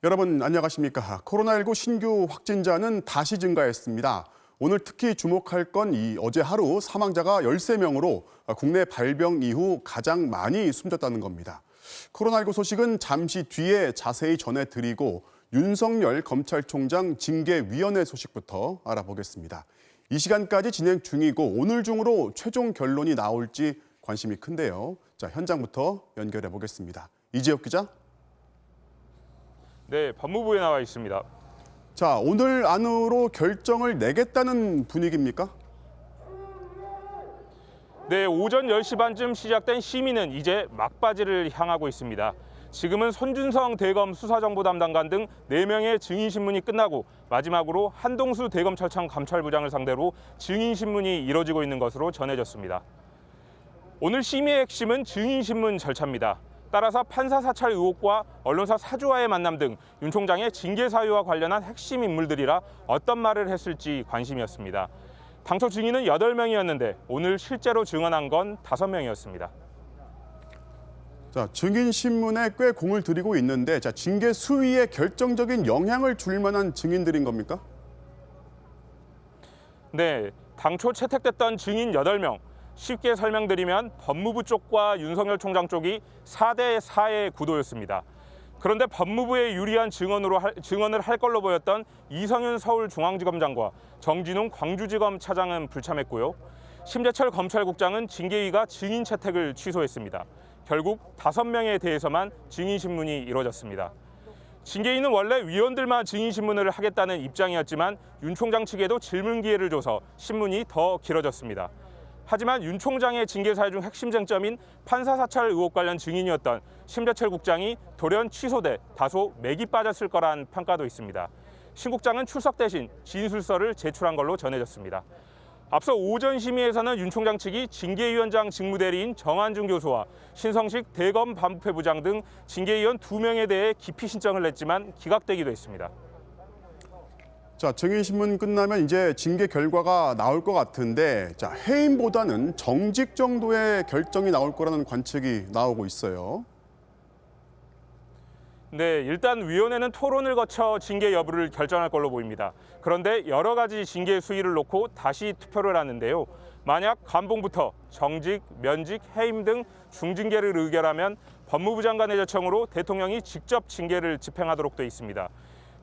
여러분 안녕하십니까? 코로나19 신규 확진자는 다시 증가했습니다. 오늘 특히 주목할 건 어제 하루 사망자가 13명으로 국내 발병 이후 가장 많이 숨졌다는 겁니다. 코로나19 소식은 잠시 뒤에 자세히 전해드리고 윤석열 검찰총장 징계위원회 소식부터 알아보겠습니다. 이 시간까지 진행 중이고 오늘 중으로 최종 결론이 나올지 관심이 큰데요. 자, 현장부터 연결해 보겠습니다. 이재욱 기자. 네, 법무부에 나와 있습니다. 자, 오늘 안으로 결정을 내겠다는 분위기입니까? 네, 오전 10시 반쯤 시작된 심의는 이제 막바지를 향하고 있습니다. 지금은 손준성 대검 수사정보 담당관 등 4명의 증인신문이 끝나고 마지막으로 한동수 대검찰청 감찰부장을 상대로 증인신문이 이뤄지고 있는 것으로 전해졌습니다. 오늘 심의의 핵심은 증인신문 절차입니다. 따라서 판사 사찰 의혹과 언론사 사주와의 만남 등 윤 총장의 징계 사유와 관련한 핵심 인물들이라 어떤 말을 했을지 관심이었습니다. 당초 증인은 8명이었는데 오늘 실제로 증언한 건 5명이었습니다. 자, 증인 신문에 꽤 공을 들이고 있는데 징계 수위에 결정적인 영향을 줄 만한 증인들인 겁니까? 네, 당초 채택됐던 증인 8명. 쉽게 설명드리면 법무부 쪽과 윤석열 총장 쪽이 4대 4의 구도였습니다. 그런데 법무부에 유리한 증언을 할 걸로 보였던 이성윤 서울중앙지검장과 정진웅 광주지검 차장은 불참했고요. 심재철 검찰국장은 징계위가 증인 채택을 취소했습니다. 결국 5명에 대해서만 증인신문이 이뤄졌습니다. 징계위는 원래 위원들만 증인신문을 하겠다는 입장이었지만 윤 총장 측에도 질문 기회를 줘서 신문이 더 길어졌습니다. 하지만 윤 총장의 징계 사유 중 핵심 쟁점인 판사 사찰 의혹 관련 증인이었던 심재철 국장이 돌연 취소돼 다소 맥이 빠졌을 거란 평가도 있습니다. 심 국장은 출석 대신 진술서를 제출한 걸로 전해졌습니다. 앞서 오전 심의에서는 윤 총장 측이 징계위원장 직무대리인 정한중 교수와 신성식 대검 반부패부장 등 징계위원 2명에 대해 기피 신청을 냈지만 기각되기도 했습니다. 자, 증인신문 끝나면 이제 징계 결과가 나올 것 같은데 해임보다는 정직 정도의 결정이 나올 거라는 관측이 나오고 있어요. 네, 일단 위원회는 토론을 거쳐 징계 여부를 결정할 걸로 보입니다. 그런데 여러 가지 징계 수위를 놓고 다시 투표를 하는데요. 만약 감봉부터 정직, 면직, 해임 등 중징계를 의결하면 법무부 장관의 제청으로 대통령이 직접 징계를 집행하도록 돼 있습니다.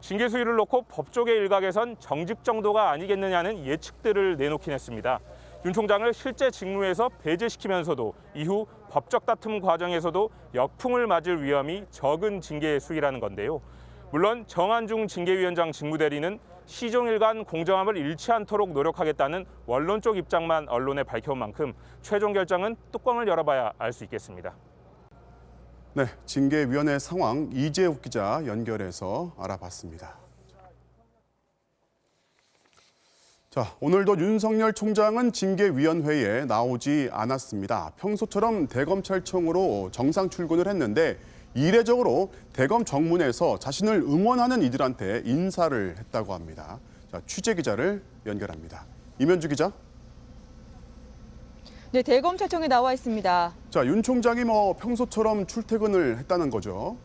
징계 수위를 놓고 법조계 일각에선 정직 정도가 아니겠느냐는 예측들을 내놓긴 했습니다. 윤 총장을 실제 직무에서 배제시키면서도 이후 법적 다툼 과정에서도 역풍을 맞을 위험이 적은 징계 수위라는 건데요. 물론 정한중 징계위원장 직무대리는 시종일관 공정함을 잃지 않도록 노력하겠다는 원론 쪽 입장만 언론에 밝혀온 만큼 최종 결정은 뚜껑을 열어봐야 알 수 있겠습니다. 네, 징계위원회 상황 이재욱 기자 연결해서 알아봤습니다. 자, 오늘도 윤석열 총장은 징계위원회에 나오지 않았습니다. 평소처럼 대검찰청으로 정상 출근을 했는데 이례적으로 대검 정문에서 자신을 응원하는 이들한테 인사를 했다고 합니다. 자, 취재 기자를 연결합니다. 임현주 기자. 네, 대검찰청에 나와 있습니다. 자, 윤 총장이 평소처럼 출퇴근을 했다는 거죠?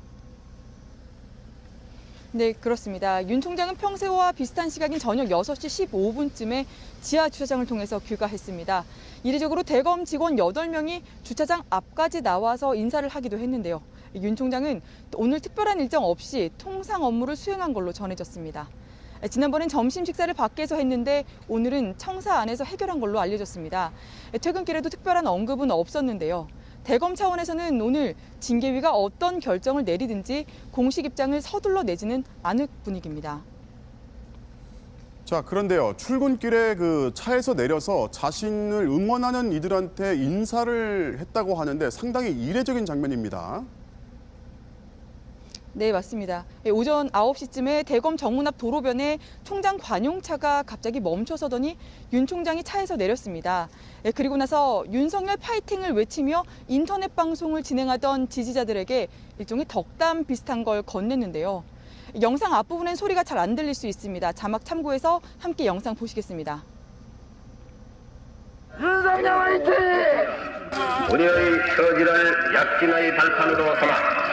네, 그렇습니다. 윤 총장은 평소와 비슷한 시각인 저녁 6시 15분쯤에 지하 주차장을 통해서 귀가했습니다. 이례적으로 대검 직원 8명이 주차장 앞까지 나와서 인사를 하기도 했는데요. 윤 총장은 오늘 특별한 일정 없이 통상 업무를 수행한 걸로 전해졌습니다. 지난번엔 점심 식사를 밖에서 했는데 오늘은 청사 안에서 해결한 걸로 알려졌습니다. 퇴근길에도 특별한 언급은 없었는데요. 대검 차원에서는 오늘 징계위가 어떤 결정을 내리든지 공식 입장을 서둘러 내지는 않을 분위기입니다. 자, 그런데요. 출근길에 차에서 내려서 자신을 응원하는 이들한테 인사를 했다고 하는데 상당히 이례적인 장면입니다. 네, 맞습니다. 오전 9시쯤에 대검 정문 앞 도로변에 총장 관용차가 갑자기 멈춰서더니 윤 총장이 차에서 내렸습니다. 그리고 나서 윤석열 파이팅을 외치며 인터넷 방송을 진행하던 지지자들에게 일종의 덕담 비슷한 걸 건넸는데요. 영상 앞부분엔 소리가 잘 안 들릴 수 있습니다. 자막 참고해서 함께 영상 보시겠습니다. 윤석열 화이팅! 우리의 처지를 약진의 발판으로 삼아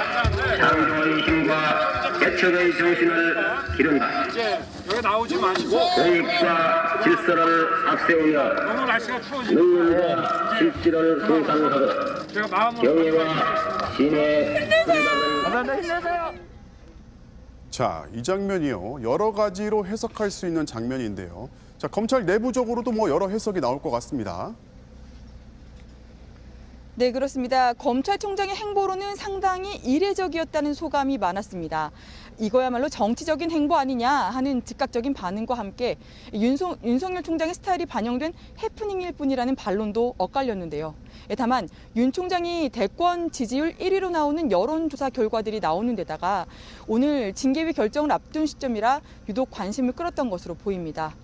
창조의 힘과 개척의 정신을 기른다. 이제 여기 나오지 마시고 공익과 질서를 앞세우며 너무 날씨가 추워지니까 능률과 실질을 동상하고 제가 마음으로 경의와 신의 힘내세요. 자, 이 장면이요. 여러 가지로 해석할 수 있는 장면인데요. 자, 검찰 내부적으로도 뭐 여러 해석이 나올 것 같습니다. 네, 그렇습니다. 검찰총장의 행보로는 상당히 이례적이었다는 소감이 많았습니다. 이거야말로 정치적인 행보 아니냐 하는 즉각적인 반응과 함께 윤석열 총장의 스타일이 반영된 해프닝일 뿐이라는 반론도 엇갈렸는데요. 다만 윤 총장이 대권 지지율 1위로 나오는 여론조사 결과들이 나오는 데다가 오늘 징계위 결정을 앞둔 시점이라 유독 관심을 끌었던 것으로 보입니다.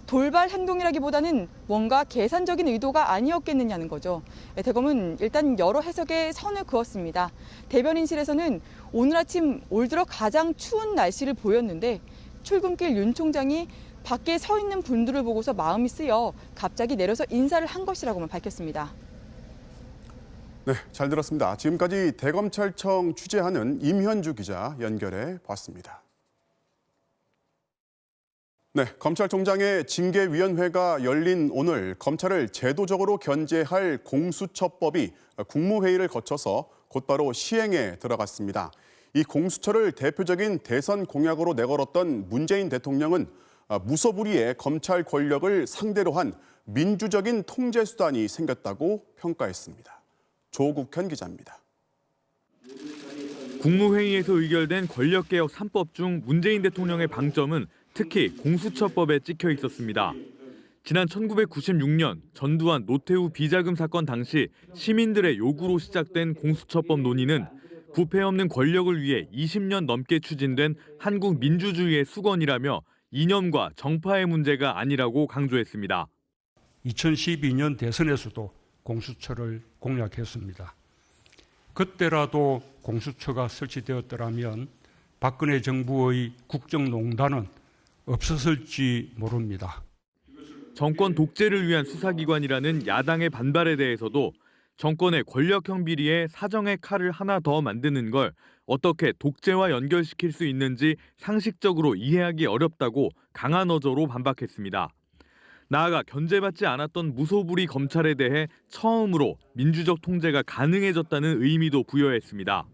돌발 행동이라기보다는 뭔가 계산적인 의도가 아니었겠느냐는 거죠. 대검은 일단 여러 해석에 선을 그었습니다. 대변인실에서는 오늘 아침 올 들어 가장 추운 날씨를 보였는데 출근길 윤 총장이 밖에 서 있는 분들을 보고서 마음이 쓰여 갑자기 내려서 인사를 한 것이라고만 밝혔습니다. 네, 잘 들었습니다. 지금까지 대검찰청 취재하는 임현주 기자 연결해 봤습니다. 네, 검찰총장의 징계위원회가 열린 오늘 검찰을 제도적으로 견제할 공수처법이 국무회의를 거쳐서 곧바로 시행에 들어갔습니다. 이 공수처를 대표적인 대선 공약으로 내걸었던 문재인 대통령은 무소불위의 검찰 권력을 상대로 한 민주적인 통제 수단이 생겼다고 평가했습니다. 조국현 기자입니다. 국무회의에서 의결된 권력개혁 3법 중 문재인 대통령의 방점은 특히 공수처법에 찍혀 있었습니다. 지난 1996년 전두환 노태우 비자금 사건 당시 시민들의 요구로 시작된 공수처법 논의는 부패 없는 권력을 위해 20년 넘게 추진된 한국 민주주의의 수건이라며 이념과 정파의 문제가 아니라고 강조했습니다. 2012년 대선에서도 공수처를 공약했습니다. 그때라도 공수처가 설치되었더라면 박근혜 정부의 국정농단은 없었을지 모릅니다. 정권 독재를 위한 수사기관이라는 야당의 반발에 대해서도 정권의 권력형 비리에 사정의 칼을 하나 더 만드는 걸 어떻게 독재와 연결시킬 수 있는지 상식적으로 이해하기 어렵다고 강한 어조로 반박했습니다. 나아가 견제받지 않았던 무소불위 검찰에 대해 처음으로 민주적 통제가 가능해졌다는 의미도 부여했습니다.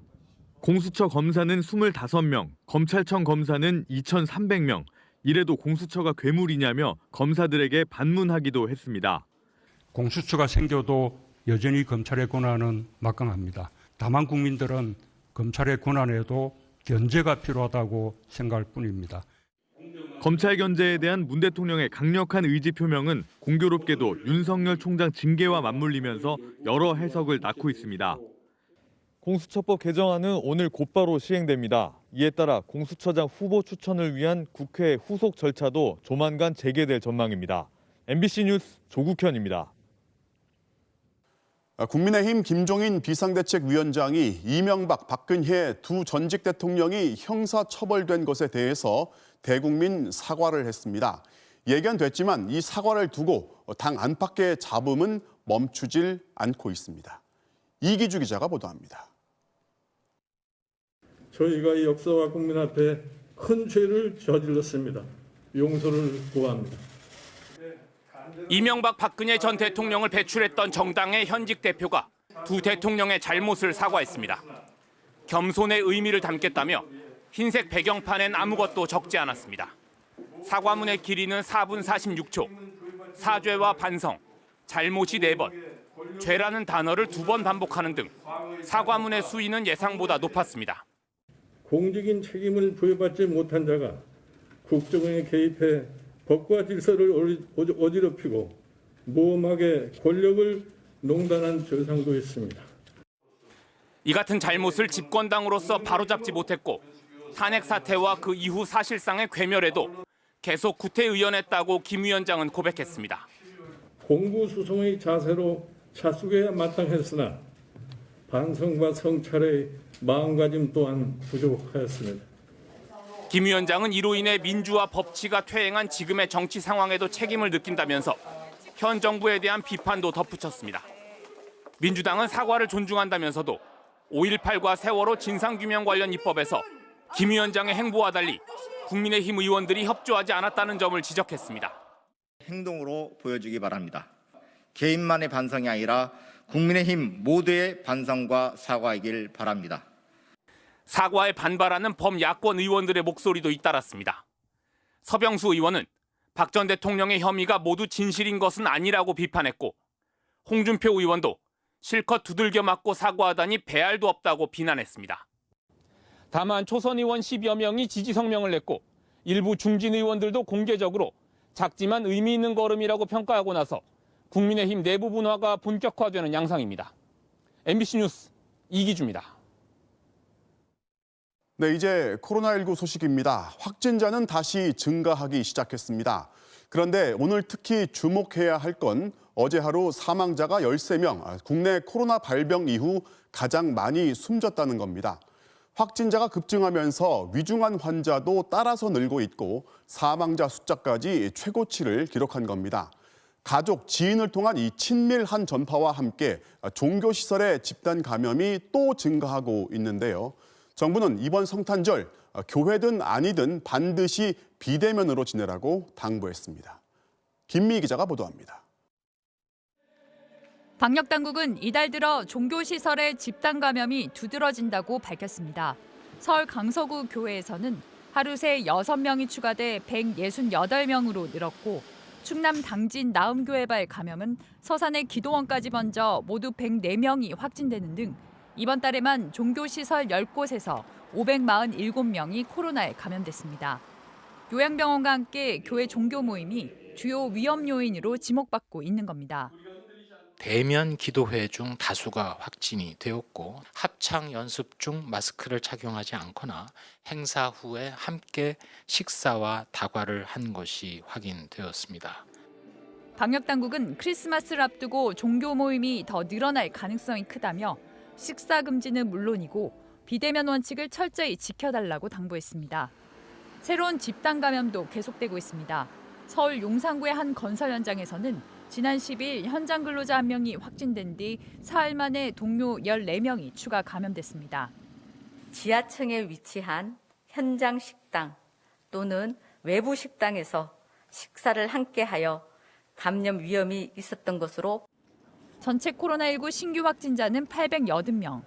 공수처 검사는 25명, 검찰청 검사는 2,300명, 이래도 공수처가 괴물이냐며 검사들에게 반문하기도 했습니다. 공수처가 생겨도 여전히 검찰의 권한은 막강합니다. 다만 국민들은 검찰의 권한에도 견제가 필요하다고 생각할 뿐입니다. 검찰 견제에 대한 문 대통령의 강력한 의지 표명은 공교롭게도 윤석열 총장 징계와 맞물리면서 여러 해석을 낳고 있습니다. 공수처법 개정안은 오늘 곧바로 시행됩니다. 이에 따라 공수처장 후보 추천을 위한 국회 후속 절차도 조만간 재개될 전망입니다. MBC 뉴스 조국현입니다. 국민의힘 김종인 비상대책위원장이 이명박, 박근혜 두 전직 대통령이 형사처벌된 것에 대해서 대국민 사과를 했습니다. 예견됐지만 이 사과를 두고 당 안팎의 잡음은 멈추질 않고 있습니다. 이기주 기자가 보도합니다. 저희가 이 역사와 국민 앞에 큰 죄를 저질렀습니다. 용서를 구합니다. 이명박 박근혜 전 대통령을 배출했던 정당의 현직 대표가 두 대통령의 잘못을 사과했습니다. 겸손의 의미를 담겠다며 흰색 배경판엔 아무것도 적지 않았습니다. 사과문의 길이는 4분 46초, 사죄와 반성, 잘못이 4번, 죄라는 단어를 2번 반복하는 등 사과문의 수위는 예상보다 높았습니다. 공직인 책임을 부여받지 못한 자가 국정에 개입해 법과 질서를 어지럽히고 모험하게 권력을 농단한 죄상도 있습니다. 이 같은 잘못을 집권당으로서 바로잡지 못했고 탄핵 사태와 그 이후 사실상의 괴멸에도 계속 구태의연했다고 김 위원장은 고백했습니다. 공부수송의 자세로 차숙해야 마땅했으나 반성과 성찰의 마음가짐 또한 부족하였습니다. 김 위원장은 이로 인해 민주화 법치가 퇴행한 지금의 정치 상황에도 책임을 느낀다면서 현 정부에 대한 비판도 덧붙였습니다. 민주당은 사과를 존중한다면서도 5.18과 세월호 진상규명 관련 입법에서 김 위원장의 행보와 달리 국민의힘 의원들이 협조하지 않았다는 점을 지적했습니다. 행동으로 보여주기 바랍니다. 개인만의 반성이 아니라 국민의힘 모두의 반성과 사과이길 바랍니다. 사과에 반발하는 범야권 의원들의 목소리도 잇따랐습니다. 서병수 의원은 박 전 대통령의 혐의가 모두 진실인 것은 아니라고 비판했고, 홍준표 의원도 실컷 두들겨 맞고 사과하다니 배알도 없다고 비난했습니다. 다만 초선 의원 10여 명이 지지 성명을 냈고 일부 중진 의원들도 공개적으로 작지만 의미 있는 걸음이라고 평가하고 나서 국민의힘 내부 분화가 본격화되는 양상입니다. MBC 뉴스 이기주입니다. 네, 이제 코로나19 소식입니다. 확진자는 다시 증가하기 시작했습니다. 그런데 오늘 특히 주목해야 할 건 어제 하루 사망자가 13명, 국내 코로나 발병 이후 가장 많이 숨졌다는 겁니다. 확진자가 급증하면서 위중한 환자도 따라서 늘고 있고 사망자 숫자까지 최고치를 기록한 겁니다. 가족, 지인을 통한 이 친밀한 전파와 함께 종교시설의 집단 감염이 또 증가하고 있는데요. 정부는 이번 성탄절 교회든 아니든 반드시 비대면으로 지내라고 당부했습니다. 김미 기자가 보도합니다. 방역당국은 이달 들어 종교시설의 집단 감염이 두드러진다고 밝혔습니다. 서울 강서구 교회에서는 하루 새 6명이 추가돼 168명으로 늘었고, 충남 당진 나음교회발 감염은 서산의 기도원까지 번져 모두 104명이 확진되는 등 이번 달에만 종교시설 10곳에서 547명이 코로나에 감염됐습니다. 요양병원과 함께 교회 종교 모임이 주요 위험 요인으로 지목받고 있는 겁니다. 대면 기도회 중 다수가 확진이 되었고, 합창 연습 중 마스크를 착용하지 않거나 행사 후에 함께 식사와 다과를 한 것이 확인되었습니다. 방역당국은 크리스마스를 앞두고 종교 모임이 더 늘어날 가능성이 크다며 식사 금지는 물론이고 비대면 원칙을 철저히 지켜달라고 당부했습니다. 새로운 집단 감염도 계속되고 있습니다. 서울 용산구의 한 건설 현장에서는 지난 10일 현장 근로자 1명이 확진된 뒤 사흘 만에 동료 14명이 추가 감염됐습니다. 지하층에 위치한 현장 식당 또는 외부 식당에서 식사를 함께하여 감염 위험이 있었던 것으로 전체 코로나19 신규 확진자는 880명.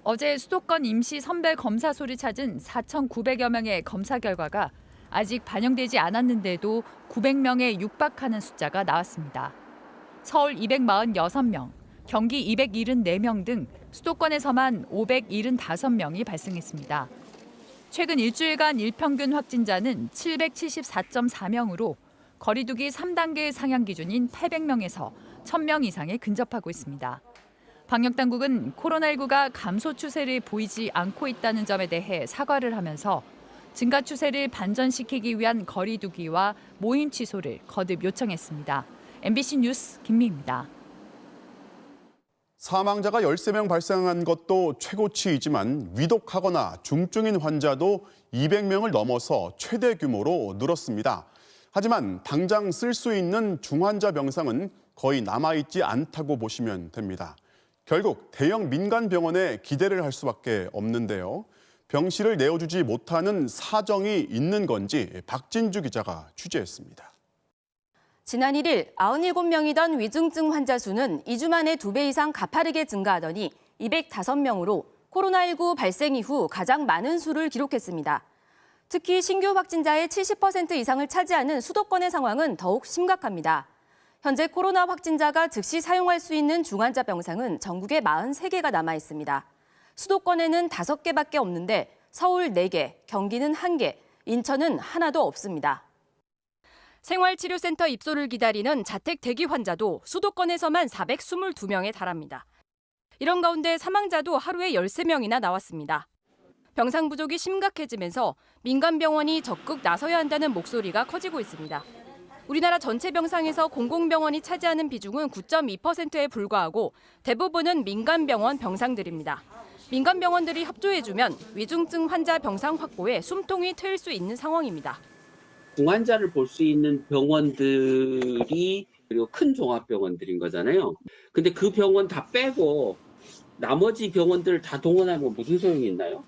어제 수도권 임시 선별 검사소를 찾은 4,900여 명의 검사 결과가 아직 반영되지 않았는데도 900명에 육박하는 숫자가 나왔습니다. 서울 246명, 경기 274명 등 수도권에서만 575명이 발생했습니다. 최근 일주일간 일평균 확진자는 774.4명으로 거리두기 3단계 상향 기준인 800명에서 1,000명 이상에 근접하고 있습니다. 방역당국은 코로나19가 감소 추세를 보이지 않고 있다는 점에 대해 사과를 하면서 증가 추세를 반전시키기 위한 거리두기와 모임 취소를 거듭 요청했습니다. MBC 뉴스 김미입니다. 사망자가 13명 발생한 것도 최고치이지만 위독하거나 중증인 환자도 200명을 넘어서 최대 규모로 늘었습니다. 하지만 당장 쓸 수 있는 중환자 병상은 거의 남아있지 않다고 보시면 됩니다. 결국 대형 민간 병원에 기대를 할 수밖에 없는데요. 병실을 내어주지 못하는 사정이 있는 건지 박진주 기자가 취재했습니다. 지난 1일 97명이던 위중증 환자 수는 2주 만에 2배 이상 가파르게 증가하더니 205명으로 코로나19 발생 이후 가장 많은 수를 기록했습니다. 특히 신규 확진자의 70% 이상을 차지하는 수도권의 상황은 더욱 심각합니다. 현재 코로나 확진자가 즉시 사용할 수 있는 중환자 병상은 전국에 43개가 남아 있습니다. 수도권에는 5개밖에 없는데 서울 4개, 경기는 1개, 인천은 하나도 없습니다. 생활치료센터 입소를 기다리는 자택 대기 환자도 수도권에서만 422명에 달합니다. 이런 가운데 사망자도 하루에 13명이나 나왔습니다. 병상 부족이 심각해지면서 민간 병원이 적극 나서야 한다는 목소리가 커지고 있습니다. 우리나라 전체 병상에서 공공병원이 차지하는 비중은 9.2%에 불과하고 대부분은 민간병원 병상들입니다. 민간병원들이 협조해주면 위중증 환자 병상 확보에 숨통이 트일 수 있는 상황입니다. 중환자를 볼 수 있는 병원들이 그리고 큰 종합병원들인 거잖아요. 근데 그 병원 다 빼고 나머지 병원들을 다 동원하면 무슨 소용이 있나요?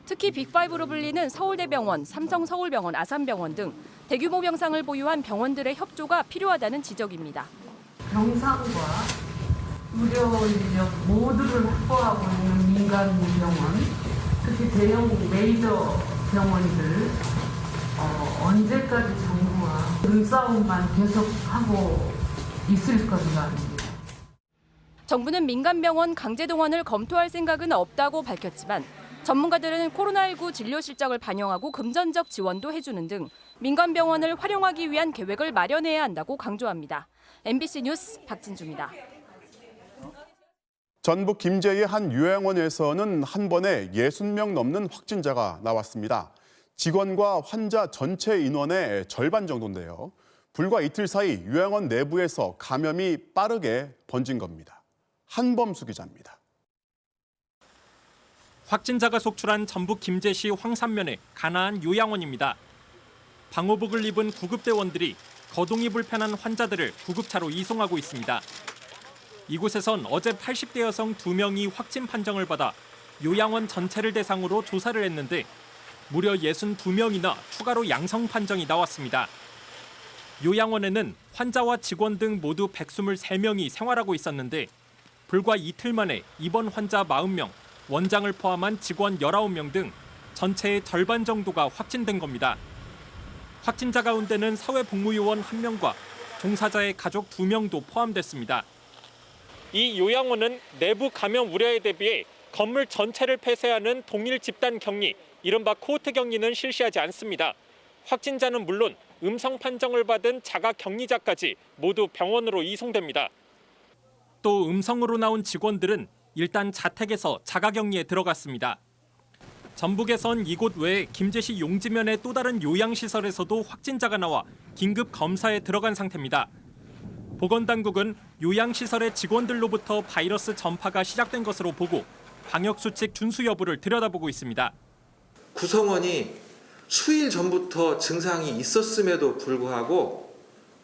특히 빅5로 불리는 서울대병원, 삼성서울병원, 아산병원 등 대규모 병상을 보유한 병원들의 협조가 필요하다는 지적입니다. 병상과 의료 인력 모두를 확보하고 있는 민간 병원, 특히 대형 메이저 병원들 언제까지 정부와 눈싸움만 계속하고 있을 건가 합니다. 정부는 민간병원 강제 동원을 검토할 생각은 없다고 밝혔지만 전문가들은 코로나19 진료 실적을 반영하고 금전적 지원도 해주는 등 민간병원을 활용하기 위한 계획을 마련해야 한다고 강조합니다. MBC 뉴스 박진주입니다. 전북 김제의 한 요양원에서는 한 번에 60명 넘는 확진자가 나왔습니다. 직원과 환자 전체 인원의 절반 정도인데요. 불과 이틀 사이 요양원 내부에서 감염이 빠르게 번진 겁니다. 한범수 기자입니다. 확진자가 속출한 전북 김제시 황산면의 가나안 요양원입니다. 방호복을 입은 구급대원들이 거동이 불편한 환자들을 구급차로 이송하고 있습니다. 이곳에선 어제 80대 여성 2명이 확진 판정을 받아 요양원 전체를 대상으로 조사를 했는데 무려 62명이나 추가로 양성 판정이 나왔습니다. 요양원에는 환자와 직원 등 모두 123명이 생활하고 있었는데 불과 이틀 만에 입원 환자 40명, 원장을 포함한 직원 19명 등 전체의 절반 정도가 확진된 겁니다. 확진자 가운데는 사회복무요원 1명과 종사자의 가족 2명도 포함됐습니다. 이 요양원은 내부 감염 우려에 대비해 건물 전체를 폐쇄하는 동일 집단 격리, 이른바 코호트 격리는 실시하지 않습니다. 확진자는 물론 음성 판정을 받은 자가 격리자까지 모두 병원으로 이송됩니다. 또 음성으로 나온 직원들은 일단 자택에서 자가 격리에 들어갔습니다. 전북에선 이곳 외에 김제시 용지면의 또 다른 요양시설에서도 확진자가 나와 긴급 검사에 들어간 상태입니다. 보건당국은 요양시설의 직원들로부터 바이러스 전파가 시작된 것으로 보고 방역수칙 준수 여부를 들여다보고 있습니다. 구성원이 수일 전부터 증상이 있었음에도 불구하고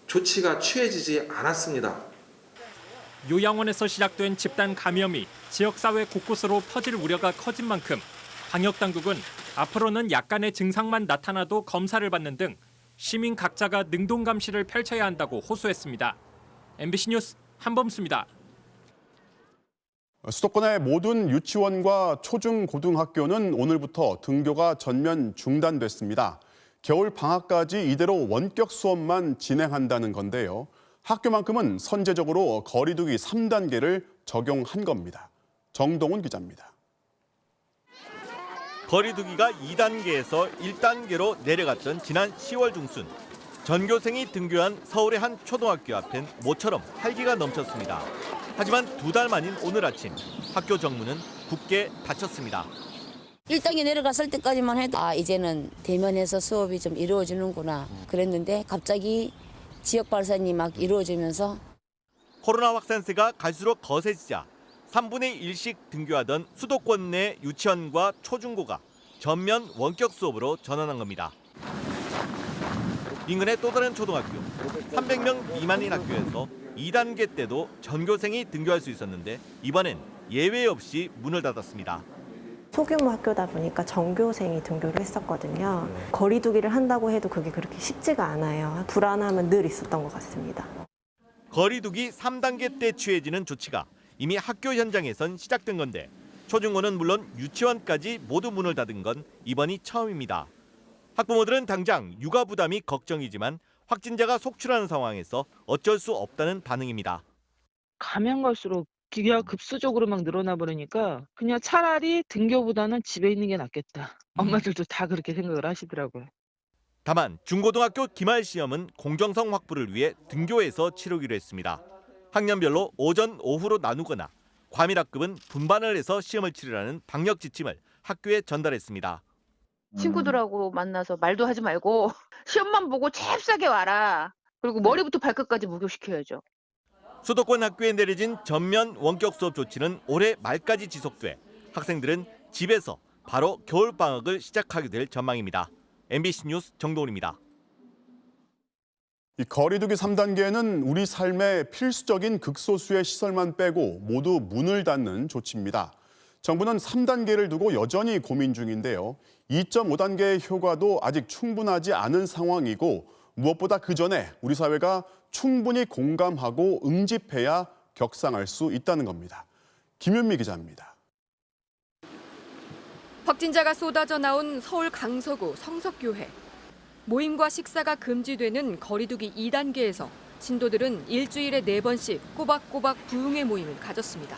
조치가 취해지지 않았습니다. 요양원에서 시작된 집단 감염이 지역사회 곳곳으로 퍼질 우려가 커진 만큼 방역당국은 앞으로는 약간의 증상만 나타나도 검사를 받는 등 시민 각자가 능동감시를 펼쳐야 한다고 호소했습니다. MBC 뉴스 한범수입니다. 수도권의 모든 유치원과 초중고등학교는 오늘부터 등교가 전면 중단됐습니다. 겨울 방학까지 이대로 원격 수업만 진행한다는 건데요. 학교만큼은 선제적으로 거리두기 3단계를 적용한 겁니다. 정동훈 기자입니다. 거리두기가 2단계에서 1단계로 내려갔던 지난 10월 중순. 전교생이 등교한 서울의 한 초등학교 앞엔 모처럼 활기가 넘쳤습니다. 하지만 2달 만인 오늘 아침 학교 정문은 굳게 닫혔습니다. 1단계 내려갔을 때까지만 해도 이제는 대면에서 수업이 좀 이루어지는구나 그랬는데 갑자기 지역 발산이 막 이루어지면서 코로나 확산세가 갈수록 거세지자 3분의 1씩 등교하던 수도권 내 유치원과 초중고가 전면 원격 수업으로 전환한 겁니다. 인근의 또 다른 초등학교, 300명 미만인 학교에서 2단계 때도 전교생이 등교할 수 있었는데 이번엔 예외 없이 문을 닫았습니다. 소규모 학교다 보니까 전교생이 등교를 했었거든요. 거리두기를 한다고 해도 그게 그렇게 쉽지가 않아요. 불안함은 늘 있었던 것 같습니다. 거리두기 3단계 때 취해지는 조치가 이미 학교 현장에선 시작된 건데 초중고는 물론 유치원까지 모두 문을 닫은 건 이번이 처음입니다. 학부모들은 당장 육아 부담이 걱정이지만 확진자가 속출하는 상황에서 어쩔 수 없다는 반응입니다. 가면 갈수록 기하급수적으로 막 늘어나 버리니까 그냥 차라리 등교보다는 집에 있는 게 낫겠다. 엄마들도 다 그렇게 생각을 하시더라고요. 다만 중고등학교 기말 시험은 공정성 확보를 위해 등교해서 치르기로 했습니다. 학년별로 오전, 오후로 나누거나 과밀학급은 분반을 해서 시험을 치르라는 방역 지침을 학교에 전달했습니다. 친구들하고 만나서 말도 하지 말고 시험만 보고 잽싸게 와라. 그리고 머리부터 발끝까지 목욕시켜야죠. 수도권 학교에 내려진 전면 원격 수업 조치는 올해 말까지 지속돼 학생들은 집에서 바로 겨울방학을 시작하게 될 전망입니다. MBC 뉴스 정동훈입니다. 이 거리두기 3단계는 우리 삶의 필수적인 극소수의 시설만 빼고 모두 문을 닫는 조치입니다. 정부는 3단계를 두고 여전히 고민 중인데요. 2.5단계의 효과도 아직 충분하지 않은 상황이고 무엇보다 그 전에 우리 사회가 충분히 공감하고 응집해야 격상할 수 있다는 겁니다. 김윤미 기자입니다. 확진자가 쏟아져 나온 서울 강서구 성석교회. 모임과 식사가 금지되는 거리두기 2단계에서 신도들은 일주일에 4번씩 꼬박꼬박 부흥회 모임을 가졌습니다.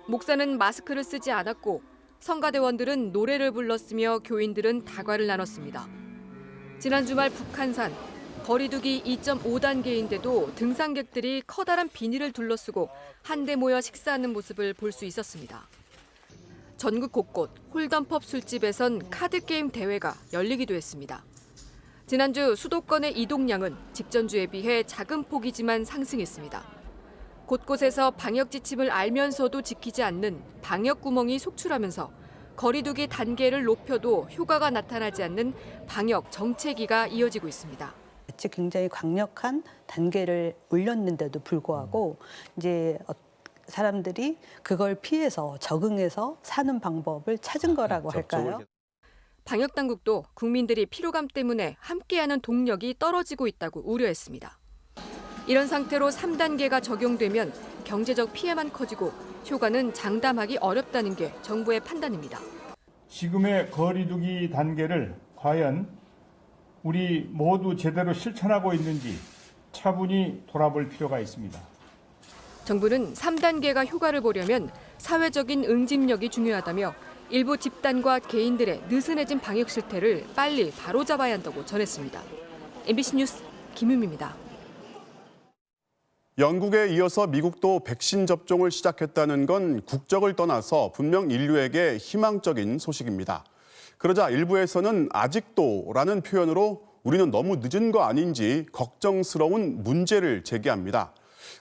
목사는 마스크를 쓰지 않았고 성가대원들은 노래를 불렀으며 교인들은 다과를 나눴습니다. 지난 주말 북한산 거리두기 2.5단계인데도 등산객들이 커다란 비닐을 둘러쓰고 한데 모여 식사하는 모습을 볼 수 있었습니다. 전국 곳곳 홀덤펍 술집에선 카드게임 대회가 열리기도 했습니다. 지난주 수도권의 이동량은 직전주에 비해 작은 폭이지만 상승했습니다. 곳곳에서 방역 지침을 알면서도 지키지 않는 방역 구멍이 속출하면서 거리두기 단계를 높여도 효과가 나타나지 않는 방역 정체기가 이어지고 있습니다. 굉장히 강력한 단계를 올렸는데도 불구하고 이제 사람들이 그걸 피해서 적응해서 사는 방법을 찾은 거라고 할까요? 방역 당국도 국민들이 피로감 때문에 함께하는 동력이 떨어지고 있다고 우려했습니다. 이런 상태로 3단계가 적용되면 경제적 피해만 커지고 효과는 장담하기 어렵다는 게 정부의 판단입니다. 지금의 거리두기 단계를 과연 우리 모두 제대로 실천하고 있는지 차분히 돌아볼 필요가 있습니다. 정부는 3단계가 효과를 보려면 사회적인 응집력이 중요하다며 일부 집단과 개인들의 느슨해진 방역 실태를 빨리 바로잡아야 한다고 전했습니다. MBC 뉴스 김윤미입니다. 영국에 이어서 미국도 백신 접종을 시작했다는 건 국적을 떠나서 분명 인류에게 희망적인 소식입니다. 그러자 일부에서는 아직도라는 표현으로 우리는 너무 늦은 거 아닌지 걱정스러운 문제를 제기합니다.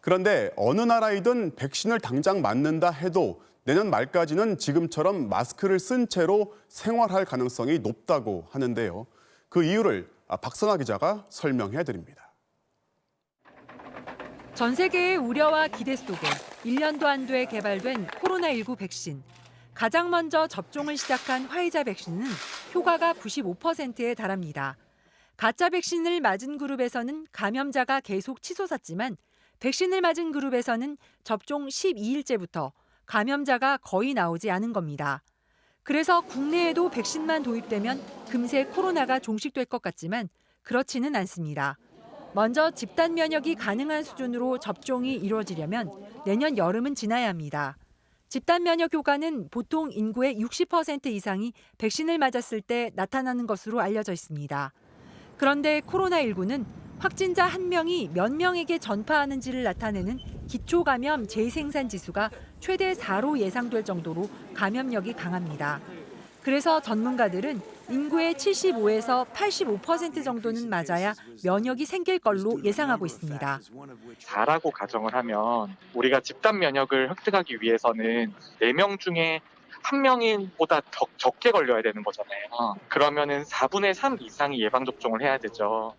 그런데 어느 나라이든 백신을 당장 맞는다 해도 내년 말까지는 지금처럼 마스크를 쓴 채로 생활할 가능성이 높다고 하는데요. 그 이유를 박선아 기자가 설명해 드립니다. 전 세계의 우려와 기대 속에 1년도 안 돼 개발된 코로나19 백신. 가장 먼저 접종을 시작한 화이자 백신은 효과가 95%에 달합니다. 가짜 백신을 맞은 그룹에서는 감염자가 계속 치솟았지만 백신을 맞은 그룹에서는 접종 12일째부터 감염자가 거의 나오지 않은 겁니다. 그래서 국내에도 백신만 도입되면 금세 코로나가 종식될 것 같지만 그렇지는 않습니다. 먼저 집단 면역이 가능한 수준으로 접종이 이루어지려면 내년 여름은 지나야 합니다. 집단 면역 효과는 보통 인구의 60% 이상이 백신을 맞았을 때 나타나는 것으로 알려져 있습니다. 그런데 코로나19는 확진자 1명이 몇 명에게 전파하는지를 나타내는 기초감염 재생산 지수가 최대 4로 예상될 정도로 감염력이 강합니다. 그래서 전문가들은 인구의 75에서 85% 정도는 맞아야 면역이 생길 걸로 예상하고 있습니다. 4라고 가정을 하면 우리가 집단 면역을 획득하기 위해서는 4명 중에 1명보다 적게 걸려야 되는 거잖아요. 그러면은 4분의 3 이상이 예방접종을 해야 되죠.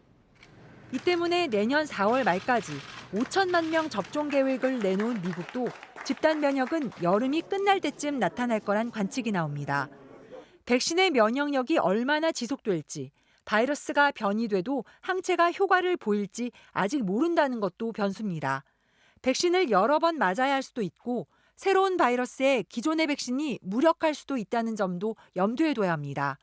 이 때문에 내년 4월 말까지 5천만 명 접종 계획을 내놓은 미국도 집단 면역은 여름이 끝날 때쯤 나타날 거란 관측이 나옵니다. 백신의 면역력이 얼마나 지속될지, 바이러스가 변이돼도 항체가 효과를 보일지 아직 모른다는 것도 변수입니다. 백신을 여러 번 맞아야 할 수도 있고 새로운 바이러스에 기존의 백신이 무력할 수도 있다는 점도 염두에 둬야 합니다.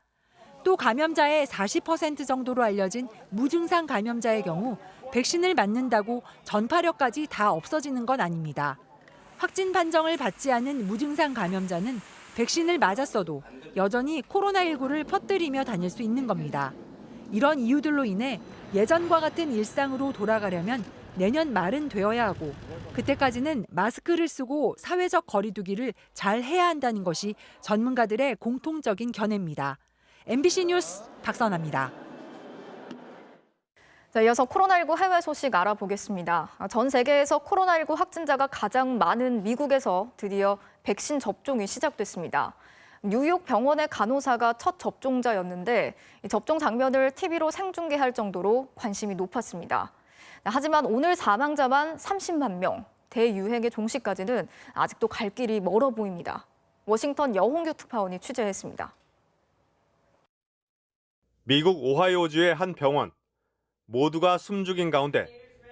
또 감염자의 40% 정도로 알려진 무증상 감염자의 경우 백신을 맞는다고 전파력까지 다 없어지는 건 아닙니다. 확진 판정을 받지 않은 무증상 감염자는 백신을 맞았어도 여전히 코로나19를 퍼뜨리며 다닐 수 있는 겁니다. 이런 이유들로 인해 예전과 같은 일상으로 돌아가려면 내년 말은 되어야 하고 그때까지는 마스크를 쓰고 사회적 거리두기를 잘 해야 한다는 것이 전문가들의 공통적인 견해입니다. MBC 뉴스 박선아입니다. 이어서 코로나19 해외 소식 알아보겠습니다. 전 세계에서 코로나19 확진자가 가장 많은 미국에서 드디어 백신 접종이 시작됐습니다. 뉴욕 병원의 간호사가 첫 접종자였는데 이 접종 장면을 TV로 생중계할 정도로 관심이 높았습니다. 하지만 오늘 사망자만 30만 명, 대유행의 종식까지는 아직도 갈 길이 멀어 보입니다. 워싱턴 여홍규 특파원이 취재했습니다. 미국 오하이오주의 한 병원. 모두가 숨죽인 가운데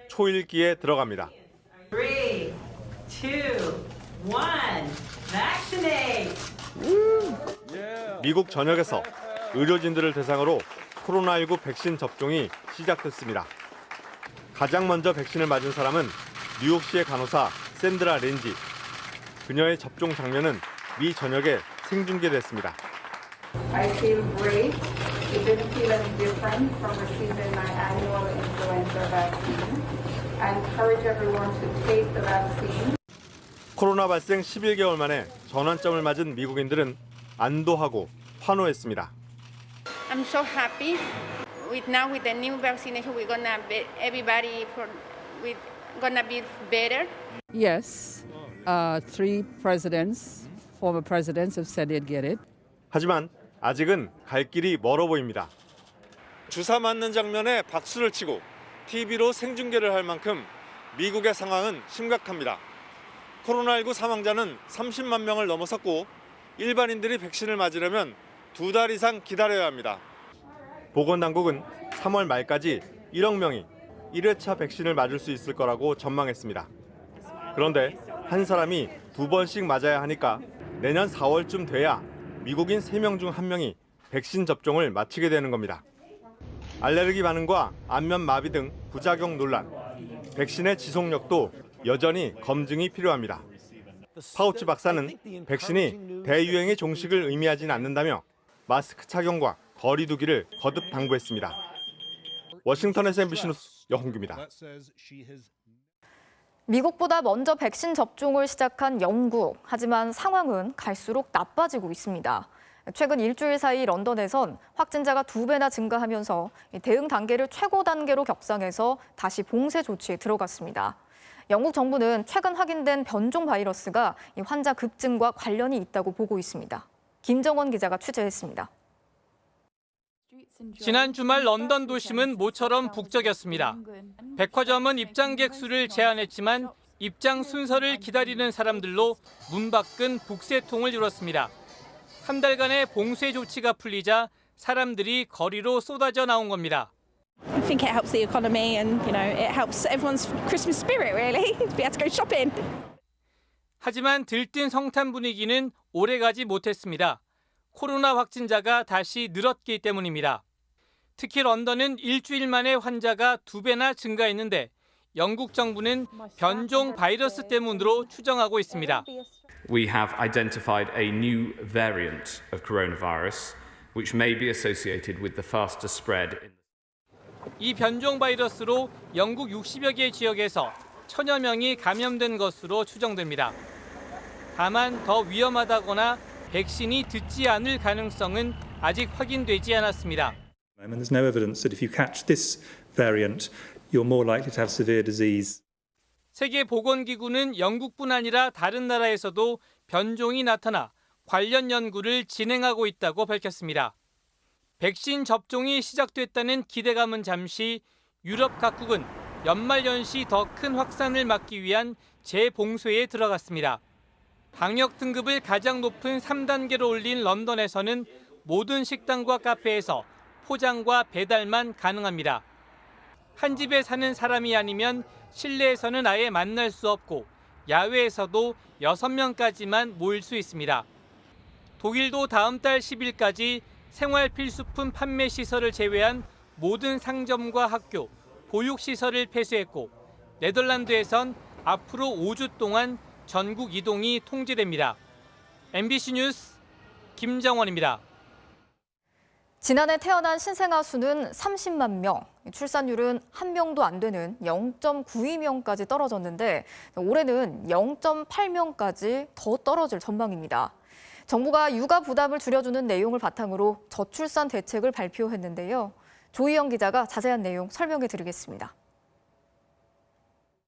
초읽기에 들어갑니다. 3, 2, 1, vaccinate! 미국 전역에서 의료진들을 대상으로 코로나19 백신 접종이 시작됐습니다. 가장 먼저 백신을 맞은 사람은 뉴욕시의 간호사 샌드라 렌지. 그녀의 접종 장면은 미 전역에 생중계됐습니다. I feel great. It didn't feel any different from receiving my annual influenza vaccine. I encourage everyone to take the vaccine. 코로나 발생 11개월 만에 전환점을 맞은 미국인들은 안도하고 환호했습니다. I'm so happy. With the new vaccination, we're gonna be better. Yes, 3 presidents, former presidents have said they'd get it. 하지만 아직은 갈 길이 멀어 보입니다. 주사 맞는 장면에 박수를 치고 TV로 생중계를 할 만큼 미국의 상황은 심각합니다. 코로나19 사망자는 30만 명을 넘어섰고 일반인들이 백신을 맞으려면 2달 이상 기다려야 합니다. 보건당국은 3월 말까지 1억 명이 1회차 백신을 맞을 수 있을 거라고 전망했습니다. 그런데 한 사람이 2번씩 맞아야 하니까 내년 4월쯤 돼야 미국인 3명 중 1명이 백신 접종을 마치게 되는 겁니다. 알레르기 반응과 안면 마비 등 부작용 논란, 백신의 지속력도 여전히 검증이 필요합니다. 파우치 박사는 백신이 대유행의 종식을 의미하진 않는다며 마스크 착용과 거리 두기를 거듭 당부했습니다. 워싱턴에서 MBC 뉴스 여홍규입니다. 미국보다 먼저 백신 접종을 시작한 영국. 하지만 상황은 갈수록 나빠지고 있습니다. 최근 일주일 사이 런던에선 확진자가 2배나 증가하면서 대응 단계를 최고 단계로 격상해서 다시 봉쇄 조치에 들어갔습니다. 영국 정부는 최근 확인된 변종 바이러스가 환자 급증과 관련이 있다고 보고 있습니다. 김정원 기자가 취재했습니다. 지난 주말 런던 도심은 모처럼 북적였습니다. 백화점은 입장객 수를 제한했지만 입장 순서를 기다리는 사람들로 문 밖은 북새통을 이뤘습니다. 한 달간의 봉쇄 조치가 풀리자 사람들이 거리로 쏟아져 나온 겁니다. I think it helps the economy and it helps everyone's Christmas spirit really to be able to go shopping. 하지만 들뜬 성탄 분위기는 오래가지 못했습니다. 코로나 확진자가 다시 늘었기 때문입니다. 특히 런던은 일주일 만에 환자가 2배나 증가했는데 영국 정부는 변종 바이러스 때문으로 추정하고 있습니다. We have identified a new variant of coronavirus which may be associated with the faster spread. 이 변종 바이러스로 영국 60여 개 지역에서 1000여 명이 감염된 것으로 추정됩니다. 다만 더 위험하다거나 백신이 듣지 않을 가능성은 아직 확인되지 않았습니다. There's no evidence that if you catch this variant, you're more likely to have severe disease. 세계보건기구는 영국뿐 아니라 다른 나라에서도 변종이 나타나 관련 연구를 진행하고 있다고 밝혔습니다. 백신 접종이 시작됐다는 기대감은 잠시, 유럽 각국은 연말연시 더 큰 확산을 막기 위한 재봉쇄에 들어갔습니다. 방역 등급을 가장 높은 3단계로 올린 런던에서는 모든 식당과 카페에서 포장과 배달만 가능합니다. 한 집에 사는 사람이 아니면 실내에서는 아예 만날 수 없고 야외에서도 6명까지만 모일 수 있습니다. 독일도 다음 달 10일까지 생활 필수품 판매 시설을 제외한 모든 상점과 학교, 보육시설을 폐쇄했고 네덜란드에선 앞으로 5주 동안 전국 이동이 통제됩니다. MBC 뉴스 김정원입니다. 지난해 태어난 신생아 수는 30만 명, 출산율은 1명도 안 되는 0.92명까지 떨어졌는데 올해는 0.8명까지 더 떨어질 전망입니다. 정부가 육아 부담을 줄여주는 내용을 바탕으로 저출산 대책을 발표했는데요. 조희영 기자가 자세한 내용 설명해 드리겠습니다.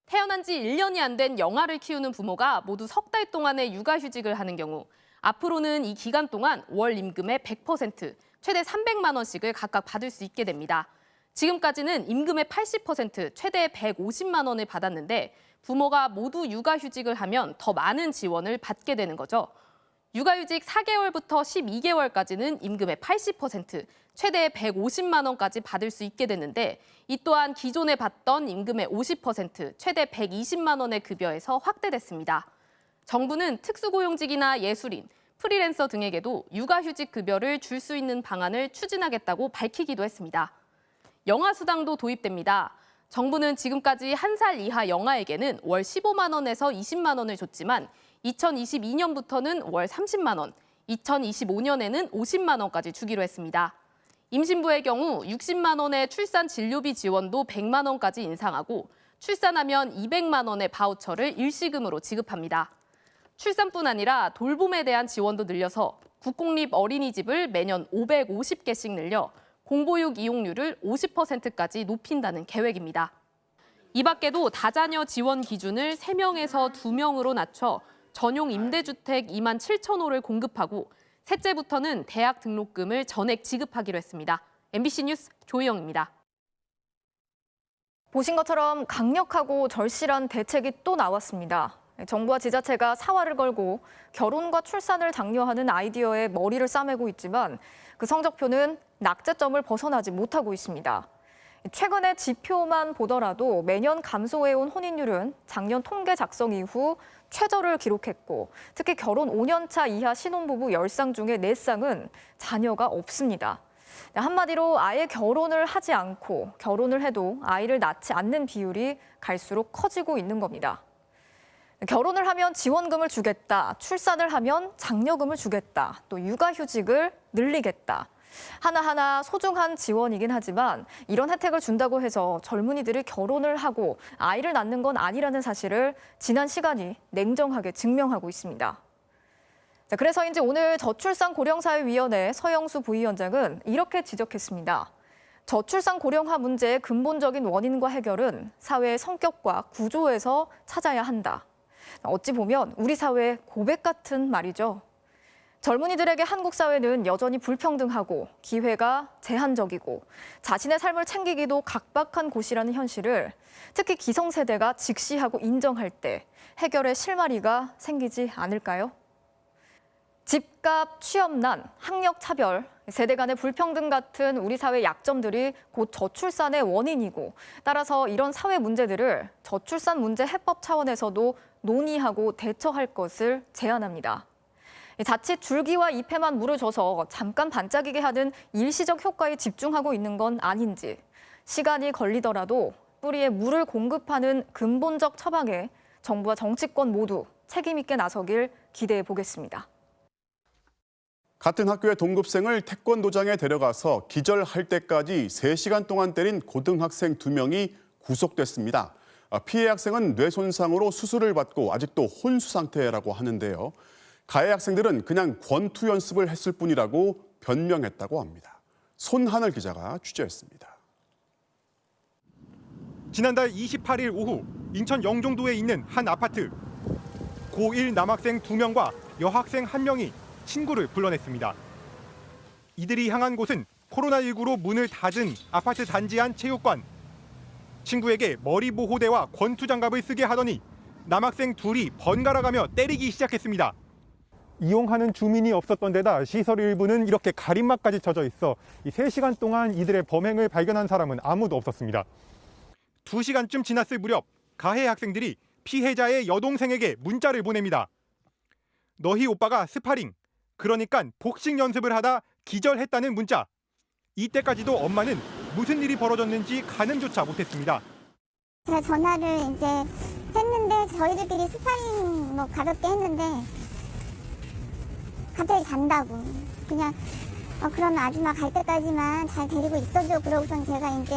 태어난 지 1년이 안 된 영아를 키우는 부모가 모두 석 달 동안의 육아휴직을 하는 경우 앞으로는 이 기간 동안 월 임금의 100%, 최대 300만 원씩을 각각 받을 수 있게 됩니다. 지금까지는 임금의 80%, 최대 150만 원을 받았는데 부모가 모두 육아휴직을 하면 더 많은 지원을 받게 되는 거죠. 육아휴직 4개월부터 12개월까지는 임금의 80%, 최대 150만 원까지 받을 수 있게 됐는데 이 또한 기존에 받던 임금의 50%, 최대 120만 원의 급여에서 확대됐습니다. 정부는 특수고용직이나 예술인, 프리랜서 등에게도 육아휴직 급여를 줄 수 있는 방안을 추진하겠다고 밝히기도 했습니다. 영아수당도 도입됩니다. 정부는 지금까지 1살 이하 영아에게는 월 15만 원에서 20만 원을 줬지만 2022년부터는 월 30만 원, 2025년에는 50만 원까지 주기로 했습니다. 임신부의 경우 60만 원의 출산 진료비 지원도 100만 원까지 인상하고 출산하면 200만 원의 바우처를 일시금으로 지급합니다. 출산뿐 아니라 돌봄에 대한 지원도 늘려서 국공립 어린이집을 매년 550개씩 늘려 공보육 이용률을 50%까지 높인다는 계획입니다. 이 밖에도 다자녀 지원 기준을 3명에서 2명으로 낮춰 전용 임대주택 2만 7천 호를 공급하고 셋째부터는 대학 등록금을 전액 지급하기로 했습니다. MBC 뉴스 조희영입니다. 보신 것처럼 강력하고 절실한 대책이 또 나왔습니다. 정부와 지자체가 사활을 걸고 결혼과 출산을 장려하는 아이디어에 머리를 싸매고 있지만 그 성적표는 낙제점을 벗어나지 못하고 있습니다. 최근의 지표만 보더라도 매년 감소해온 혼인율은 작년 통계 작성 이후 최저를 기록했고 특히 결혼 5년차 이하 신혼부부 10쌍 중에 4쌍은 자녀가 없습니다. 한마디로 아예 결혼을 하지 않고 결혼을 해도 아이를 낳지 않는 비율이 갈수록 커지고 있는 겁니다. 결혼을 하면 지원금을 주겠다, 출산을 하면 장려금을 주겠다, 또 육아휴직을 늘리겠다. 하나하나 소중한 지원이긴 하지만 이런 혜택을 준다고 해서 젊은이들이 결혼을 하고 아이를 낳는 건 아니라는 사실을 지난 시간이 냉정하게 증명하고 있습니다. 그래서인지 오늘 저출산 고령사회위원회 서영수 부위원장은 이렇게 지적했습니다. 저출산 고령화 문제의 근본적인 원인과 해결은 사회의 성격과 구조에서 찾아야 한다. 어찌 보면 우리 사회의 고백 같은 말이죠. 젊은이들에게 한국 사회는 여전히 불평등하고 기회가 제한적이고 자신의 삶을 챙기기도 각박한 곳이라는 현실을 특히 기성세대가 직시하고 인정할 때 해결의 실마리가 생기지 않을까요? 집값, 취업난, 학력차별, 세대 간의 불평등 같은 우리 사회 약점들이 곧 저출산의 원인이고 따라서 이런 사회 문제들을 저출산 문제 해법 차원에서도 논의하고 대처할 것을 제안합니다. 자칫 줄기와 잎에만 물을 줘서 잠깐 반짝이게 하는 일시적 효과에 집중하고 있는 건 아닌지 시간이 걸리더라도 뿌리에 물을 공급하는 근본적 처방에 정부와 정치권 모두 책임 있게 나서길 기대해 보겠습니다. 같은 학교의 동급생을 태권도장에 데려가서 기절할 때까지 3시간 동안 때린 고등학생 2명이 구속됐습니다. 피해 학생은 뇌 손상으로 수술을 받고 아직도 혼수 상태라고 하는데요. 가해 학생들은 그냥 권투 연습을 했을 뿐이라고 변명했다고 합니다. 손하늘 기자가 취재했습니다. 지난달 28일 오후 인천 영종도에 있는 한 아파트. 고1 남학생 2명과 여학생 1명이 친구를 불러냈습니다. 이들이 향한 곳은 코로나19로 문을 닫은 아파트 단지 안 체육관. 친구에게 머리 보호대와 권투 장갑을 쓰게 하더니 남학생 둘이 번갈아가며 때리기 시작했습니다. 이용하는 주민이 없었던 데다 시설 일부는 이렇게 가림막까지 쳐져 있어 이 3시간 동안 이들의 범행을 발견한 사람은 아무도 없었습니다. 2시간쯤 지났을 무렵 가해 학생들이 피해자의 여동생에게 문자를 보냅니다. 너희 오빠가 스파링, 그러니까 복싱 연습을 하다 기절했다는 문자. 이때까지도 엄마는 무슨 일이 벌어졌는지 가늠조차 못했습니다. 제가 전화를 이제 했는데 저희들끼리 스파링 가볍게 했는데 갑자기 잔다고. 그냥 그러면 아줌마 갈 때까지만 잘 데리고 있어줘. 그러고선 제가 이제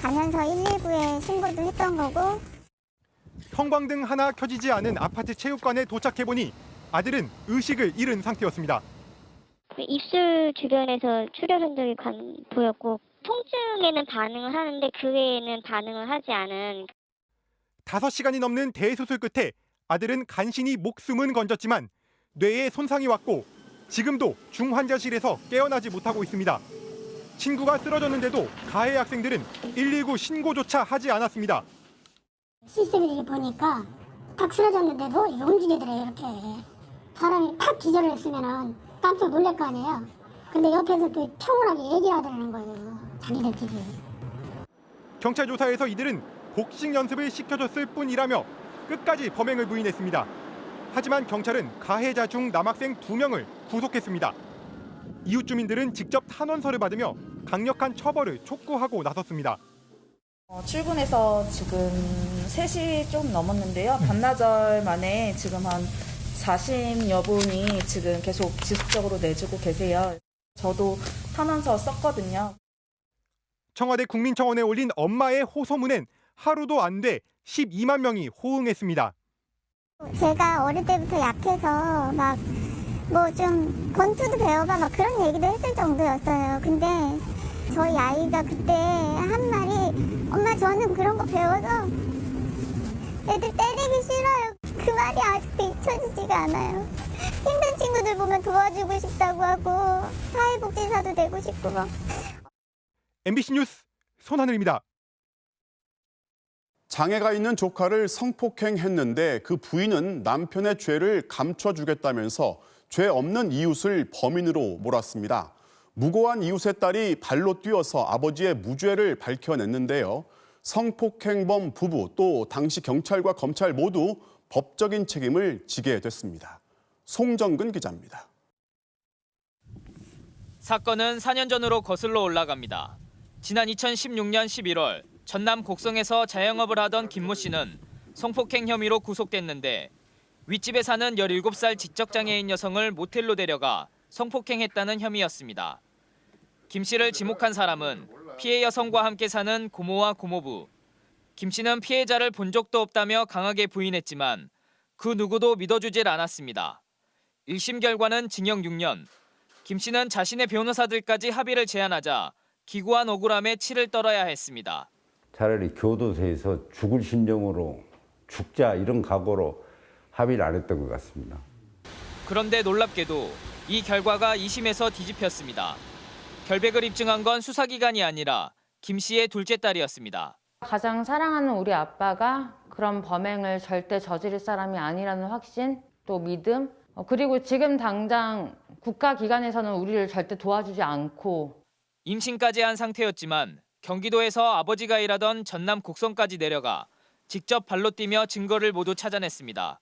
가면서 119에 신고를 했던 거고. 형광등 하나 켜지지 않은 아파트 체육관에 도착해보니 아들은 의식을 잃은 상태였습니다. 입술 주변에서 출혈 흔적이 보였고 통증에는 반응을 하는데 그 외에는 반응을 하지 않은. 5시간이 넘는 대수술 끝에 아들은 간신히 목숨은 건졌지만 뇌에 손상이 왔고 지금도 중환자실에서 깨어나지 못하고 있습니다. 친구가 쓰러졌는데도 가해 학생들은 119 신고조차 하지 않았습니다. CCTV 보니까 딱 쓰러졌는데도 움직이더래요. 이렇게 사람이 팍 기절을 했으면은 깜짝 놀랄 거 아니에요. 근데 옆에서 또 평온하게 얘기를 하더라는 거예요. 자기들끼리. 경찰 조사에서 이들은 복싱 연습을 시켜줬을 뿐이라며 끝까지 범행을 부인했습니다. 하지만 경찰은 가해자 중 남학생 2명을 구속했습니다. 이웃 주민들은 직접 탄원서를 받으며 강력한 처벌을 촉구하고 나섰습니다. 출근해서 지금 3시 좀 넘었는데요. 반나절 만에 지금 한 40여 분이 지금 계속 지속적으로 내주고 계세요. 저도 탄원서 썼거든요. 청와대 국민청원에 올린 엄마의 호소문엔 하루도 안 돼 12만 명이 호응했습니다. 제가 어릴 때부터 약해서 막 뭐 좀 권투도 배워봐 막 그런 얘기도 했을 정도였어요. 근데 저희 아이가 그때 한 말이 엄마 저는 그런 거 배워서 애들 때리기 싫어요. 그 말이 아직도 잊혀지지가 않아요. 힘든 친구들 보면 도와주고 싶다고 하고 사회복지사도 되고 싶고 막. MBC 뉴스 손하늘입니다. 장애가 있는 조카를 성폭행했는데 그 부인은 남편의 죄를 감춰주겠다면서 죄 없는 이웃을 범인으로 몰았습니다. 무고한 이웃의 딸이 발로 뛰어서 아버지의 무죄를 밝혀냈는데요. 성폭행범 부부 또 당시 경찰과 검찰 모두 법적인 책임을 지게 됐습니다. 송정근 기자입니다. 사건은 4년 전으로 거슬러 올라갑니다. 지난 2016년 11월 전남 곡성에서 자영업을 하던 김모 씨는 성폭행 혐의로 구속됐는데 윗집에 사는 17살 지적장애인 여성을 모텔로 데려가 성폭행했다는 혐의였습니다. 김 씨를 지목한 사람은 피해 여성과 함께 사는 고모와 고모부. 김 씨는 피해자를 본 적도 없다며 강하게 부인했지만 그 누구도 믿어주질 않았습니다. 1심 결과는 징역 6년. 김 씨는 자신의 변호사들까지 합의를 제안하자 기구한 억울함에 치를 떨어야 했습니다. 차라리 교도소에서 죽을 심정으로 죽자 이런 각오로 합의를 안 했던 것 같습니다. 그런데 놀랍게도 이 결과가 2심에서 뒤집혔습니다. 결백을 입증한 건 수사기관이 아니라 김 씨의 둘째 딸이었습니다. 가장 사랑하는 우리 아빠가 그런 범행을 절대 저지를 사람이 아니라는 확신, 또 믿음, 그리고 지금 당장 국가기관에서는 우리를 절대 도와주지 않고 임신까지 한 상태였지만 경기도에서 아버지가 일하던 전남 곡성까지 내려가 직접 발로 뛰며 증거를 모두 찾아냈습니다.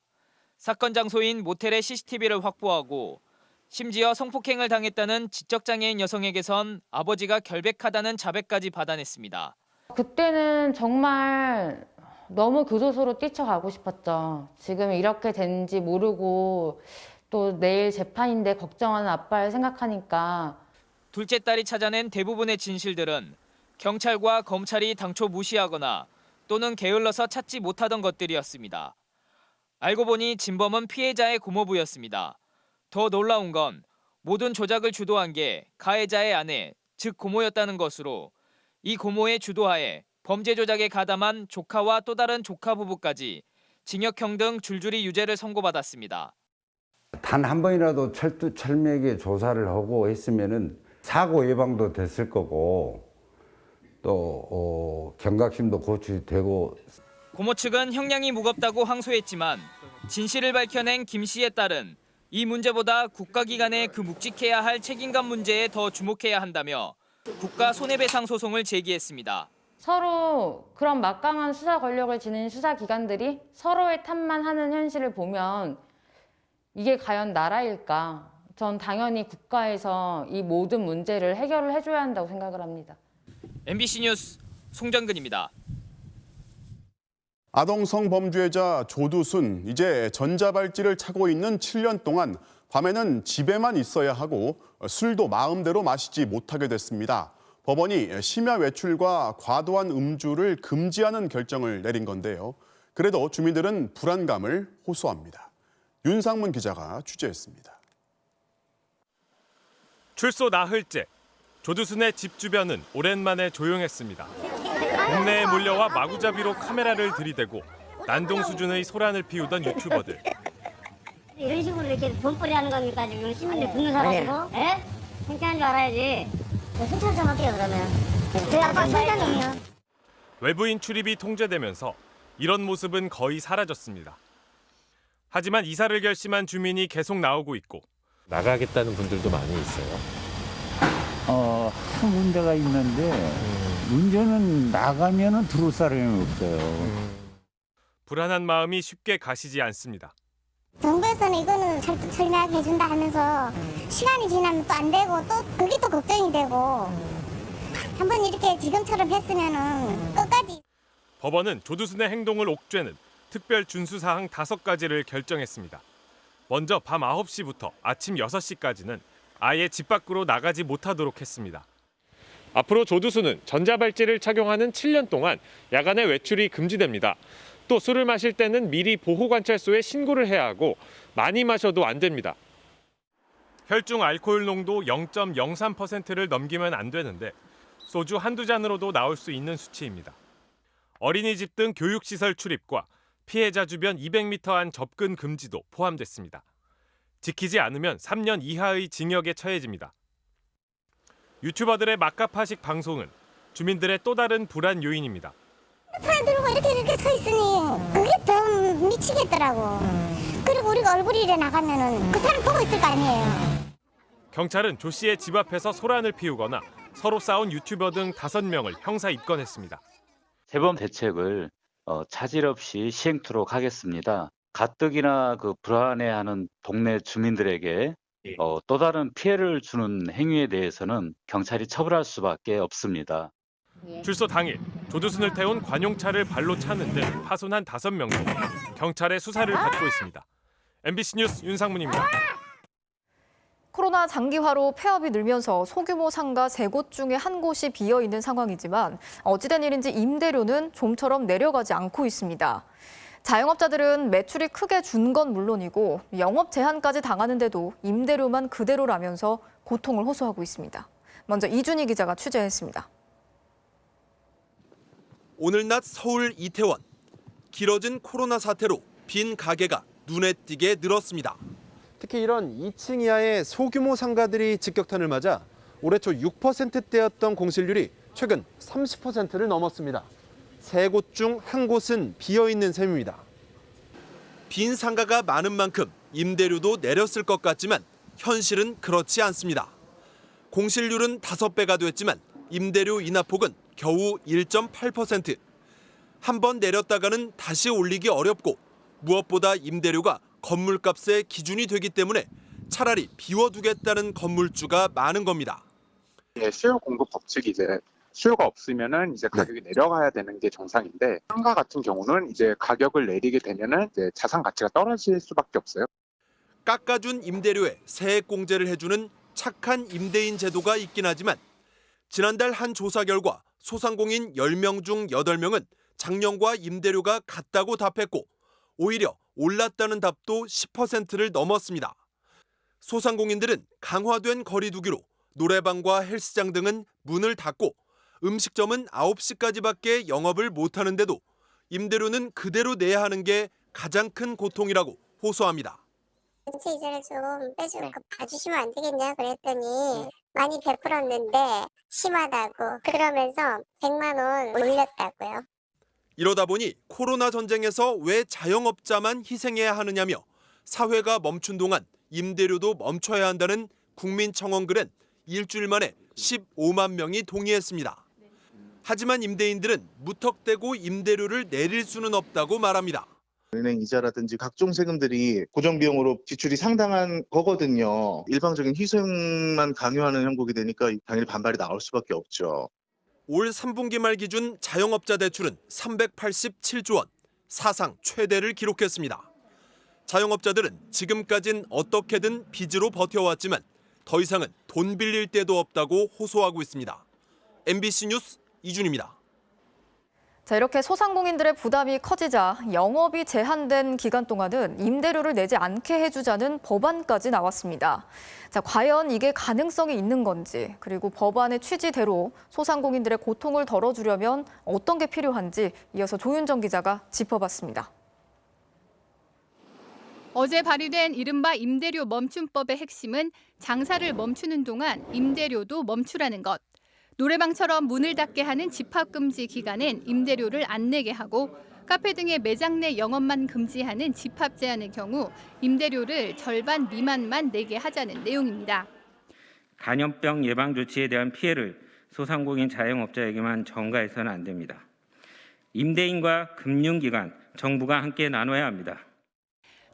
사건 장소인 모텔의 CCTV를 확보하고 심지어 성폭행을 당했다는 지적장애인 여성에게선 아버지가 결백하다는 자백까지 받아냈습니다. 그때는 정말 너무 교도소로 뛰쳐가고 싶었죠. 지금 이렇게 된지 모르고 또 내일 재판인데 걱정하는 아빠를 생각하니까. 둘째 딸이 찾아낸 대부분의 진실들은 경찰과 검찰이 당초 무시하거나 또는 게을러서 찾지 못하던 것들이었습니다. 알고 보니 진범은 피해자의 고모부였습니다. 더 놀라운 건 모든 조작을 주도한 게 가해자의 아내, 즉 고모였다는 것으로 이 고모의 주도하에 범죄 조작에 가담한 조카와 또 다른 조카 부부까지 징역형 등 줄줄이 유죄를 선고받았습니다. 단 한 번이라도 철두철미하게 조사를 하고 했으면은 사고 예방도 됐을 거고 또 경각심도 고취되고. 고모 측은 형량이 무겁다고 항소했지만 진실을 밝혀낸 김 씨의 딸은 이 문제보다 국가기관의 그 묵직해야 할 책임감 문제에 더 주목해야 한다며 국가 손해배상 소송을 제기했습니다. 서로 그런 막강한 수사 권력을 지닌 수사기관들이 서로의 탓만 하는 현실을 보면 이게 과연 나라일까? 전 당연히 국가에서 이 모든 문제를 해결을 해줘야 한다고 생각을 합니다. MBC 뉴스 송정근입니다. 아동 성범죄자 조두순, 이제 전자발찌를 차고 있는 7년 동안 밤에는 집에만 있어야 하고 술도 마음대로 마시지 못하게 됐습니다. 법원이 심야 외출과 과도한 음주를 금지하는 결정을 내린 건데요. 그래도 주민들은 불안감을 호소합니다. 윤상문 기자가 취재했습니다. 출소 나흘째, 조두순의 집 주변은 오랜만에 조용했습니다. 동네에 몰려와 마구잡이로 카메라를 들이대고 난동 수준의 소란을 피우던 유튜버들. 이런 식으로 이렇게 돈벌이 하는 겁니까 지금 시민들 붙는 사람이고? 예? 창피한 줄 알아야지. 순찰 좀 할게요 그러면. 저희 아빠 선장님이요. 외부인 출입이 통제되면서 이런 모습은 거의 사라졌습니다. 하지만 이사를 결심한 주민이 계속 나오고 있고 나가겠다는 분들도 많이 있어요. 큰 문제가 있는데 문제는 나가면은 들어올 사람이 없어요. 불안한 마음이 쉽게 가시지 않습니다. 정부에서는 이거는 철저하게 해준다 하면서 시간이 지나면 또 안 되고 또 그게 또 걱정이 되고 한번 이렇게 지금처럼 했으면은 끝까지. 법원은 조두순의 행동을 옥죄는 특별 준수사항 5가지를 결정했습니다. 먼저 밤 9시부터 아침 6시까지는 아예 집 밖으로 나가지 못하도록 했습니다. 앞으로 조두순은 전자발찌를 착용하는 7년 동안 야간에 외출이 금지됩니다. 또 술을 마실 때는 미리 보호관찰소에 신고를 해야 하고 많이 마셔도 안 됩니다. 혈중 알코올 농도 0.03%를 넘기면 안 되는데 소주 한두 잔으로도 나올 수 있는 수치입니다. 어린이집 등 교육시설 출입과 피해자 주변 200m 안 접근 금지도 포함됐습니다. 지키지 않으면 3년 이하의 징역에 처해집니다. 유튜버들의 막가파식 방송은 주민들의 또 다른 불안 요인입니다. 팔 들고 이렇게 서 있으니 그게 더 미치겠더라고. 그리고 우리가 얼굴이 이래 나가면은 그 사람 보고 있을 거 아니에요. 경찰은 조 씨의 집 앞에서 소란을 피우거나 서로 싸운 유튜버 등 5명을 형사 입건했습니다. 재범 대책을 차질 없이 시행토록 하겠습니다. 가뜩이나 그 불안해하는 동네 주민들에게 또 다른 피해를 주는 행위에 대해서는 경찰이 처벌할 수밖에 없습니다. 출소 당일 조두순을 태운 관용차를 발로 차는 등 파손한 5명도 경찰의 수사를 받고 있습니다. MBC 뉴스 윤상문입니다. 코로나 장기화로 폐업이 늘면서 소규모 상가 3곳 중에 한 곳이 비어있는 상황이지만 어찌된 일인지 임대료는 좀처럼 내려가지 않고 있습니다. 자영업자들은 매출이 크게 준 건 물론이고 영업 제한까지 당하는데도 임대료만 그대로라면서 고통을 호소하고 있습니다. 먼저 이준희 기자가 취재했습니다. 오늘 낮 서울 이태원. 길어진 코로나 사태로 빈 가게가 눈에 띄게 늘었습니다. 특히 이런 2층 이하의 소규모 상가들이 직격탄을 맞아 올해 초 6%대였던 공실률이 최근 30%를 넘었습니다. 3곳 중 한 곳은 비어있는 셈입니다. 빈 상가가 많은 만큼 임대료도 내렸을 것 같지만 현실은 그렇지 않습니다. 공실률은 5배가 됐지만 임대료 인하폭은 겨우 1.8%. 한 번 내렸다가는 다시 올리기 어렵고 무엇보다 임대료가 건물값의 기준이 되기 때문에 차라리 비워두겠다는 건물주가 많은 겁니다. 수요 공급 법칙이 이제 수요가 없으면은 이제 가격이 내려가야 되는 게 정상인데 상가 같은 경우는 이제 가격을 내리게 되면은 이제 자산 가치가 떨어질 수밖에 없어요. 깎아준 임대료에 세액공제를 해주는 착한 임대인 제도가 있긴 하지만 지난달 한 조사 결과 소상공인 10명 중 8명은 작년과 임대료가 같다고 답했고 오히려 올랐다는 답도 10%를 넘었습니다. 소상공인들은 강화된 거리 두기로 노래방과 헬스장 등은 문을 닫고 음식점은 9시까지밖에 영업을 못하는데도 임대료는 그대로 내야 하는 게 가장 큰 고통이라고 호소합니다. 전체 이자를 좀 빼주고 봐주시면 안 되겠냐 그랬더니 많이 베풀었는데 심하다고 그러면서 100만 원 올렸다고요. 이러다 보니 코로나 전쟁에서 왜 자영업자만 희생해야 하느냐며 사회가 멈춘 동안 임대료도 멈춰야 한다는 국민청원 글엔 일주일 만에 15만 명이 동의했습니다. 하지만 임대인들은 무턱대고 임대료를 내릴 수는 없다고 말합니다. 은행 이자라든지 각종 세금들이 고정 비용으로 지출이 상당한 거거든요. 일방적인 희생만 강요하는 형국이 되니까 당연히 반발이 나올 수밖에 없죠. 올 3분기 말 기준 자영업자 대출은 387조 원, 사상 최대를 기록했습니다. 자영업자들은 지금까진 어떻게든 빚으로 버텨왔지만 더 이상은 돈 빌릴 데도 없다고 호소하고 있습니다. MBC 뉴스 이준입니다. 자, 이렇게 소상공인들의 부담이 커지자 영업이 제한된 기간 동안은 임대료를 내지 않게 해주자는 법안까지 나왔습니다. 자, 과연 이게 가능성이 있는 건지, 그리고 법안의 취지대로 소상공인들의 고통을 덜어주려면 어떤 게 필요한지 이어서 조윤정 기자가 짚어봤습니다. 어제 발의된 이른바 임대료 멈춤법의 핵심은 장사를 멈추는 동안 임대료도 멈추라는 것. 노래방처럼 문을 닫게 하는 집합금지 기간엔 임대료를 안 내게 하고 카페 등의 매장 내 영업만 금지하는 집합 제한의 경우 임대료를 절반 미만만 내게 하자는 내용입니다. 감염병 예방 조치에 대한 피해를 소상공인 자영업자에게만 전가해서는 안 됩니다. 임대인과 금융기관, 정부가 함께 나눠야 합니다.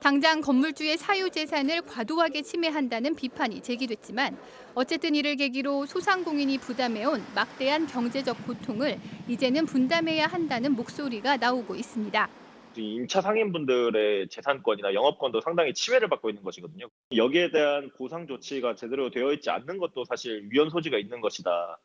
당장 건물주의 사유재산을 과도하게 침해한다는 비판이 제기됐지만 어쨌든 이를 계기로 소상공인이 부담해온 막대한 경제적 고통을 이제는 분담해야 한다는 목소리가 나오고 있습니다. 임차 상인분들의 재산권이나 영업권도 상당히 침해를 받고 있는 것이거든요. 여기에 대한 보상 조치가 제대로 되어 있지 않는 것도 사실 위헌 소지가 있는 것이다.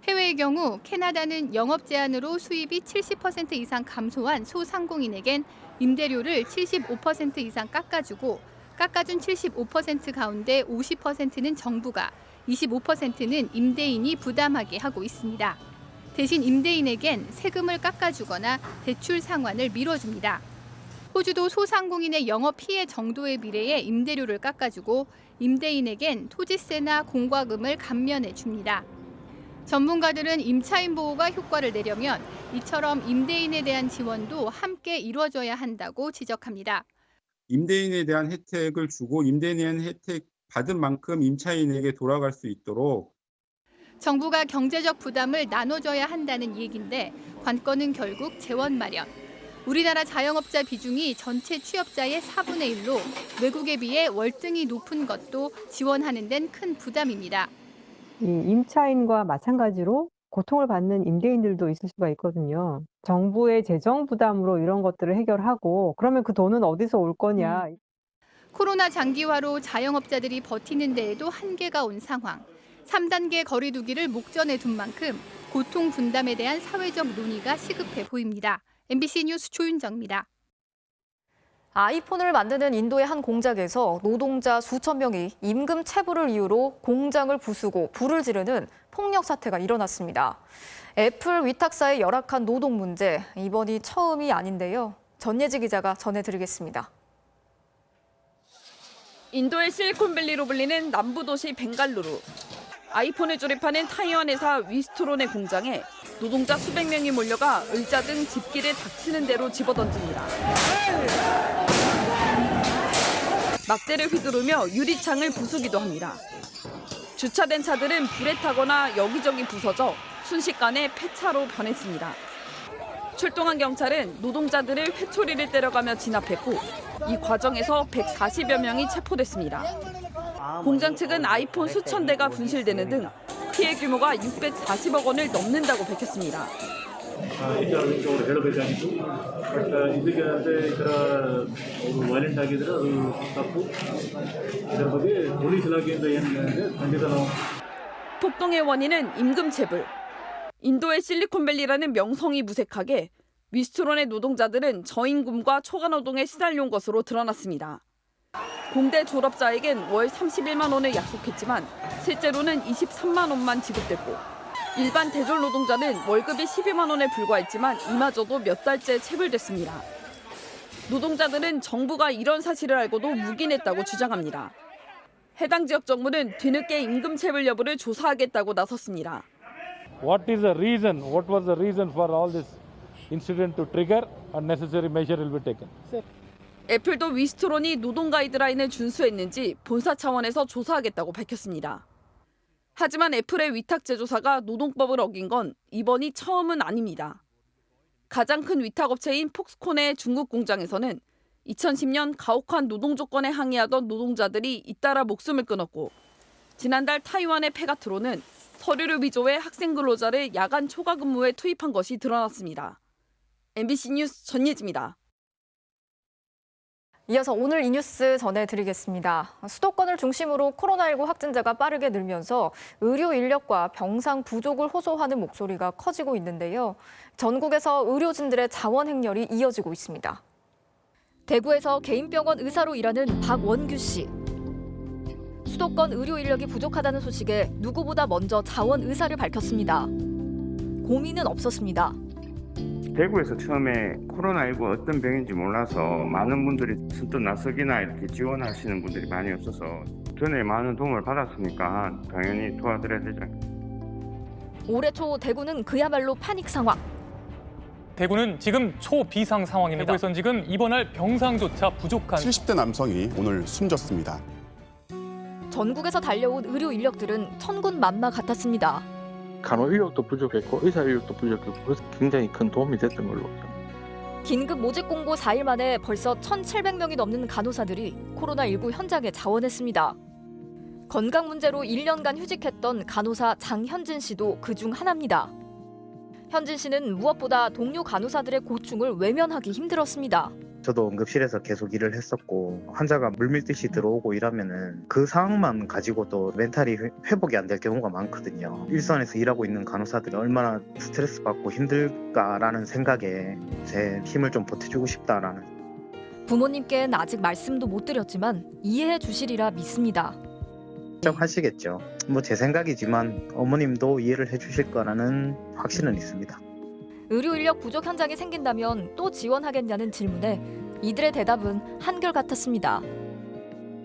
해외의 경우 캐나다는 영업 제한으로 수입이 70% 이상 감소한 소상공인에겐 임대료를 75% 이상 깎아주고 깎아준 75% 가운데 50%는 정부가, 25%는 임대인이 부담하게 하고 있습니다. 대신 임대인에겐 세금을 깎아주거나 대출 상환을 미뤄줍니다. 호주도 소상공인의 영업 피해 정도에 비례해 임대료를 깎아주고 임대인에겐 토지세나 공과금을 감면해 줍니다. 전문가들은 임차인 보호가 효과를 내려면 이처럼 임대인에 대한 지원도 함께 이루어져야 한다고 지적합니다. 임대인에 대한 혜택을 주고 임대인에 대한 혜택 받은 만큼 임차인에게 돌아갈 수 있도록 정부가 경제적 부담을 나눠줘야 한다는 얘기인데 관건은 결국 재원 마련. 우리나라 자영업자 비중이 전체 취업자의 4분의 1로 외국에 비해 월등히 높은 것도 지원하는 데는 큰 부담입니다. 이 임차인과 마찬가지로 고통을 받는 임대인들도 있을 수가 있거든요. 정부의 재정 부담으로 이런 것들을 해결하고 그러면 그 돈은 어디서 올 거냐. 코로나 장기화로 자영업자들이 버티는 데에도 한계가 온 상황. 3단계 거리 두기를 목전에 둔 만큼 고통 분담에 대한 사회적 논의가 시급해 보입니다. MBC 뉴스 조윤정입니다. 아이폰을 만드는 인도의 한 공장에서 노동자 수천 명이 임금 체불을 이유로 공장을 부수고 불을 지르는 폭력 사태가 일어났습니다. 애플 위탁사의 열악한 노동 문제, 이번이 처음이 아닌데요. 전예지 기자가 전해드리겠습니다. 인도의 실리콘밸리로 불리는 남부도시 벵갈루루. 아이폰을 조립하는 타이완 회사 위스트론의 공장에 노동자 수백 명이 몰려가 의자 등 집기를 닥치는 대로 집어던집니다. 막대를 휘두르며 유리창을 부수기도 합니다. 주차된 차들은 불에 타거나 여기저기 부서져 순식간에 폐차로 변했습니다. 출동한 경찰은 노동자들을 회초리를 때려가며 진압했고 이 과정에서 140여 명이 체포됐습니다. 공장 측은 아이폰 수천 대가 분실되는 등 피해 규모가 640억 원을 넘는다고 밝혔습니다. 폭동의 원인은 임금 체불. 인도의 실리콘밸리라는 명성이 무색하게 위스트론의 노동자들은 저임금과 초과노동에 시달려온 것으로 드러났습니다. 공대 졸업자에겐 월 31만 원을 약속했지만 실제로는 23만 원만 지급됐고 일반 대졸 노동자는 월급이 12만 원에 불과했지만 이마저도 몇 달째 체불됐습니다. 노동자들은 정부가 이런 사실을 알고도 묵인했다고 주장합니다. 해당 지역 정부는 뒤늦게 임금 체불 여부를 조사하겠다고 나섰습니다. What is the reason? What was the reason for all this incident to trigger? A necessary measure will be taken. 애플도 위스트론이 노동 가이드라인을 준수했는지 본사 차원에서 조사하겠다고 밝혔습니다. 하지만 애플의 위탁 제조사가 노동법을 어긴 건 이번이 처음은 아닙니다. 가장 큰 위탁 업체인 폭스콘의 중국 공장에서는 2010년 가혹한 노동 조건에 항의하던 노동자들이 잇따라 목숨을 끊었고 지난달 타이완의 페가트로는 서류를 위조해 학생 근로자를 야간 초과 근무에 투입한 것이 드러났습니다. MBC 뉴스 전예지입니다. 이어서 오늘 이 뉴스 전해드리겠습니다. 수도권을 중심으로 코로나19 확진자가 빠르게 늘면서 의료 인력과 병상 부족을 호소하는 목소리가 커지고 있는데요. 전국에서 의료진들의 자원 행렬이 이어지고 있습니다. 대구에서 개인병원 의사로 일하는 박원규 씨. 수도권 의료 인력이 부족하다는 소식에 누구보다 먼저 자원 의사를 밝혔습니다. 고민은 없었습니다. 대구에서 처음에 코로나19 어떤 병인지 몰라서 많은 분들이 선뜻 나서기나 이렇게 지원하시는 분들이 많이 없어서 전에 많은 도움을 받았으니까 당연히 도와드려야 되죠. 올해 초 대구는 그야말로 파닉 상황. 대구는 지금 초비상 상황입니다. 대구에선 지금 입원할 병상조차 부족한 70대 남성이 오늘 숨졌습니다. 전국에서 달려온 의료 인력들은 천군만마 같았습니다. 간호 인력도 부족했고 의사 인력도 부족했고 그래서 굉장히 큰 도움이 됐던 걸로. 긴급 모집 공고 4일 만에 벌써 1,700명이 넘는 간호사들이 코로나19 현장에 자원했습니다. 건강 문제로 1년간 휴직했던 간호사 장현진 씨도 그중 하나입니다. 현진 씨는 무엇보다 동료 간호사들의 고충을 외면하기 힘들었습니다. 저도 응급실에서 계속 일을 했었고 환자가 물밀듯이 들어오고 이러면은 그 상황만 가지고도 멘탈이 회복이 안 될 경우가 많거든요. 일선에서 일하고 있는 간호사들이 얼마나 스트레스 받고 힘들까라는 생각에 제 힘을 좀 보태주고 싶다라는. 부모님께는 아직 말씀도 못 드렸지만 이해해 주시리라 믿습니다. 하시겠죠. 뭐 제 생각이지만 어머님도 이해를 해주실 거라는 확신은 있습니다. 의료 인력 부족 현장이 생긴다면 또 지원하겠냐는 질문에 이들의 대답은 한결같았습니다.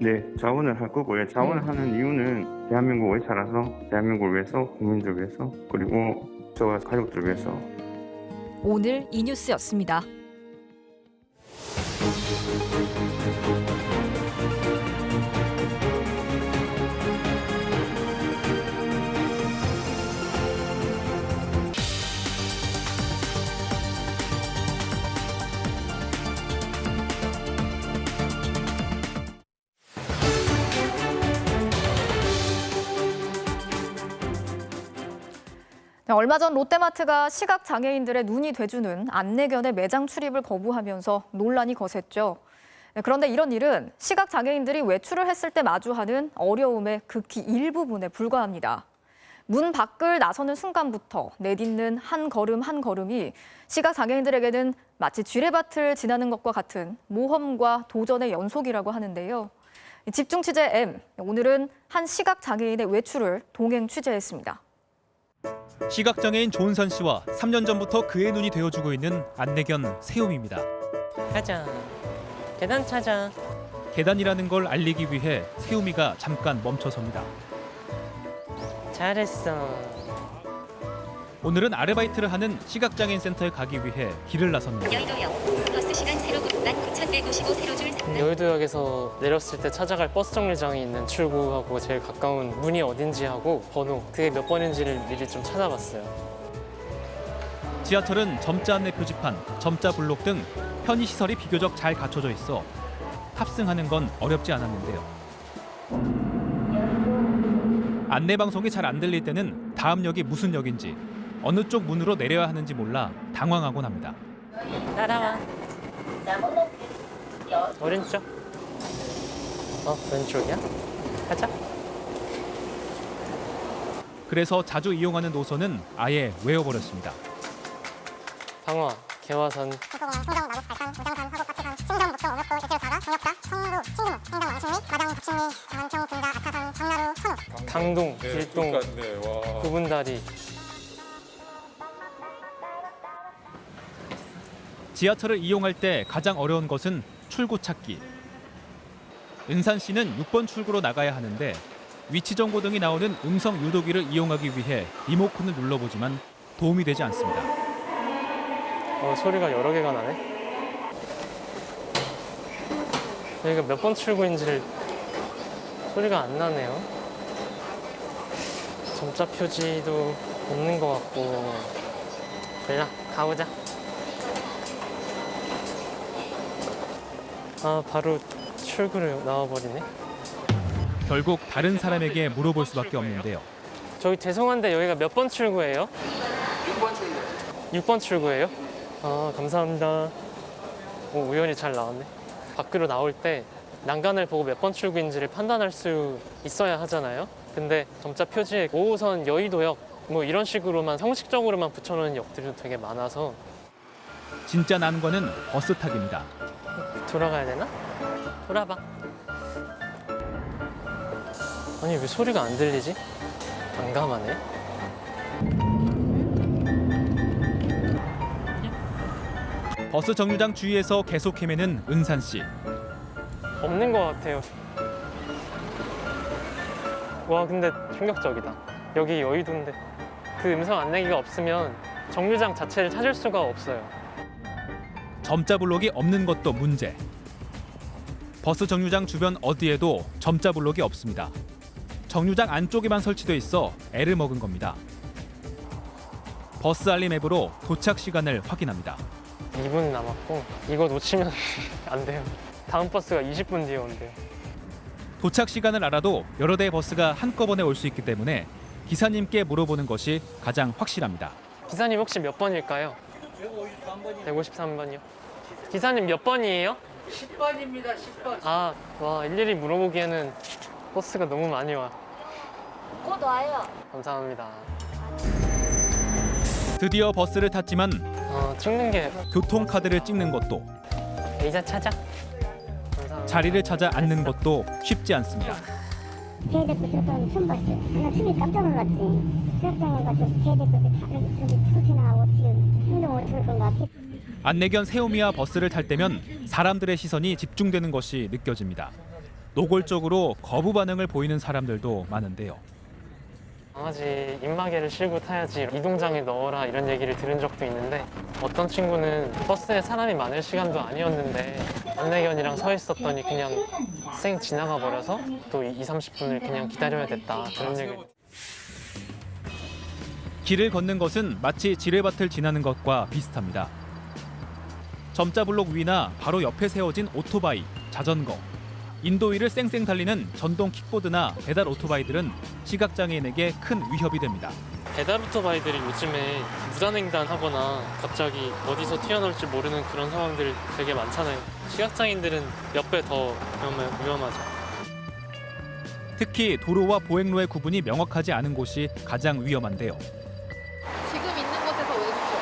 네, 자원을 할 거고요. 자원을 하는 이유는 대한민국을 살아서 대한민국을 위해서, 국민들 위해서, 그리고 저와 가족들을 위해서. 오늘 이 뉴스였습니다. 얼마 전 롯데마트가 시각장애인들의 눈이 돼주는 안내견의 매장 출입을 거부하면서 논란이 거셌죠. 그런데 이런 일은 시각장애인들이 외출을 했을 때 마주하는 어려움의 극히 일부분에 불과합니다. 문 밖을 나서는 순간부터 내딛는 한 걸음 한 걸음이 시각장애인들에게는 마치 쥐레밭을 지나는 것과 같은 모험과 도전의 연속이라고 하는데요. 집중 취재 M, 오늘은 한 시각장애인의 외출을 동행 취재했습니다. 시각장애인 조은선 씨와 3년 전부터 그의 눈이 되어주고 있는 안내견 세움입니다. 가자. 계단 찾아. 계단이라는 걸 알리기 위해 세움이가 잠깐 멈춰섭니다. 잘했어. 오늘은 아르바이트를 하는 시각장애인 센터에 가기 위해 길을 나섭니다. 여의도역 버스 시간 세로 9,155 세로줄 3단. 여의도역에서 내렸을 때 찾아갈 버스 정류장이 있는 출구하고 제일 가까운 문이 어딘지 하고 번호, 그게 몇 번인지를 미리 좀 찾아봤어요. 지하철은 점자 안내 표지판, 점자 블록 등 편의 시설이 비교적 잘 갖춰져 있어 탑승하는 건 어렵지 않았는데요. 안내 방송이 잘 안 들릴 때는 다음 역이 무슨 역인지 어느 쪽 문으로 내려야 하는지 몰라 당황하곤 합니다. 따라와. 오른쪽. 왼쪽이야? 가자. 그래서 자주 이용하는 노선은 아예 외워버렸습니다. 방화, 개화선. 강동, 길동, 구분다리. 지하철을 이용할 때 가장 어려운 것은 출구 찾기. 은산 씨는 6번 출구로 나가야 하는데 위치 정보 등이 나오는 음성 유도기를 이용하기 위해 리모컨을 눌러보지만 도움이 되지 않습니다. 소리가 여러 개가 나네. 여기가 몇 번 출구인지를 소리가 안 나네요. 점자 표지도 없는 것 같고. 그냥 가보자. 바로 출구를 나와버리네. 결국 다른 사람에게 물어볼 수밖에 없는데요. 저기 죄송한데 여기가 몇 번 출구예요? 6번 출구예요. 6번 출구예요? 감사합니다. 우연히 잘 나왔네. 밖으로 나올 때 난간을 보고 몇 번 출구인지를 판단할 수 있어야 하잖아요. 근데 점자 표지에 5호선 여의도역 뭐 이런 식으로만 형식적으로만 붙여놓은 역들이 되게 많아서. 진짜 난관은 버스 타기입니다. 돌아가야 되나? 돌아봐. 아니 왜 소리가 안 들리지? 난감하네. 버스 정류장 주위에서 계속 헤매는 은산 씨. 없는 것 같아요. 와 근데 충격적이다. 여기 여의도인데 그 음성 안내기가 없으면 정류장 자체를 찾을 수가 없어요. 점자 블록이 없는 것도 문제. 버스 정류장 주변 어디에도 점자 블록이 없습니다. 정류장 안쪽에만 설치돼 있어 애를 먹은 겁니다. 버스 알림 앱으로 도착 시간을 확인합니다. 2분 남았고 이거 놓치면 안 돼요. 다음 버스가 20분 뒤에 온대요. 도착 시간을 알아도 여러 대의 버스가 한꺼번에 올 수 있기 때문에 기사님께 물어보는 것이 가장 확실합니다. 기사님 혹시 몇 번일까요? 153번이요. 기사님 몇 번이에요? 10번입니다. 10번. 아, 와, 일일이 물어보기에는 버스가 너무 많이 와. 곧 와요. 감사합니다. 드디어 버스를 탔지만 찍는 게 교통카드를 찍는 것도 의자 찾아? 자리를 찾아 앉는 것도 쉽지 않습니다. 대대표 들어가는 처음 봤어요. 나 처음에 깜짝 놀랐지. 시각장애 가서 대대표들 다른 저기 터지 나오고 지금 행동 어떻게 할 건가. 안내견 세우미와 버스를 탈 때면 사람들의 시선이 집중되는 것이 느껴집니다. 노골적으로 거부 반응을 보이는 사람들도 많은데요. 강아지 입마개를 실고 타야지 이동장에 넣어라 이런 얘기를 들은 적도 있는데 어떤 친구는 버스에 사람이 많을 시간도 아니었는데 안내견이랑 서 있었더니 그냥 쌩 지나가 버려서 또 20-30분을 그냥 기다려야 됐다 그런 얘기를. 길을 걷는 것은 마치 지뢰밭을 지나는 것과 비슷합니다. 점자 블록 위나 바로 옆에 세워진 오토바이, 자전거, 인도 위를 쌩쌩 달리는 전동 킥보드나 배달 오토바이들은 시각장애인에게 큰 위협이 됩니다. 배달 오토바이들이 요즘에 무단횡단하거나 갑자기 어디서 튀어나올지 모르는 그런 상황들 되게 많잖아요. 시각장애인들은 몇 배 더 위험하죠. 특히 도로와 보행로의 구분이 명확하지 않은 곳이 가장 위험한데요. 지금 있는 곳에서 왼쪽.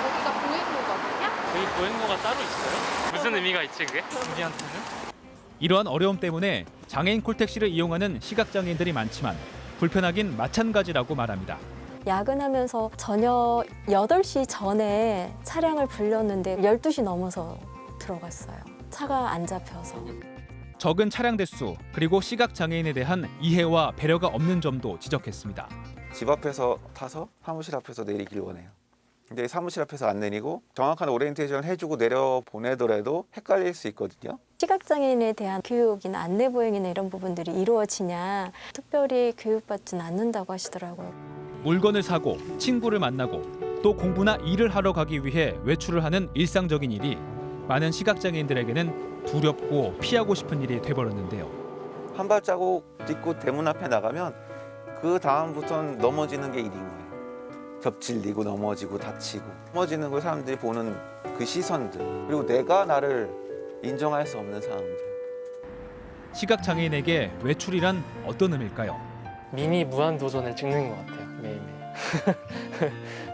여기가 보행로거든요. 여기 보행로가 따로 있어요? 무슨 의미가 있지 그게? 우리한테는? 이러한 어려움 때문에 장애인 콜택시를 이용하는 시각장애인들이 많지만 불편하긴 마찬가지라고 말합니다. 야근하면서 저녁 8시 전에 차량을 불렀는데 12시 넘어서 들어갔어요. 차가 안 잡혀서. 적은 차량 대수 그리고 시각장애인에 대한 이해와 배려가 없는 점도 지적했습니다. 집 앞에서 타서 사무실 앞에서 내리길 원해요. 근데 사무실 앞에서 안 내리고 정확한 오리엔테이션을 해주고 내려보내더라도 헷갈릴 수 있거든요. 시각장애인에 대한 교육이나 안내보행이나 이런 부분들이 이루어지냐 특별히 교육받지는 않는다고 하시더라고요. 물건을 사고 친구를 만나고 또 공부나 일을 하러 가기 위해 외출을 하는 일상적인 일이 많은 시각장애인들에게는 두렵고 피하고 싶은 일이 돼버렸는데요. 한 발자국 딛고 대문 앞에 나가면 그 다음부터는 넘어지는 게 일인 거예요. 겹질리고 넘어지고 다치고 넘어지는 걸 사람들이 보는 그 시선들 그리고 내가 나를 인정할 수 없는 상황들. 시각장애인에게 외출이란 어떤 의미일까요? 미니 무한도전을 찍는 것 같아요. 매일매일.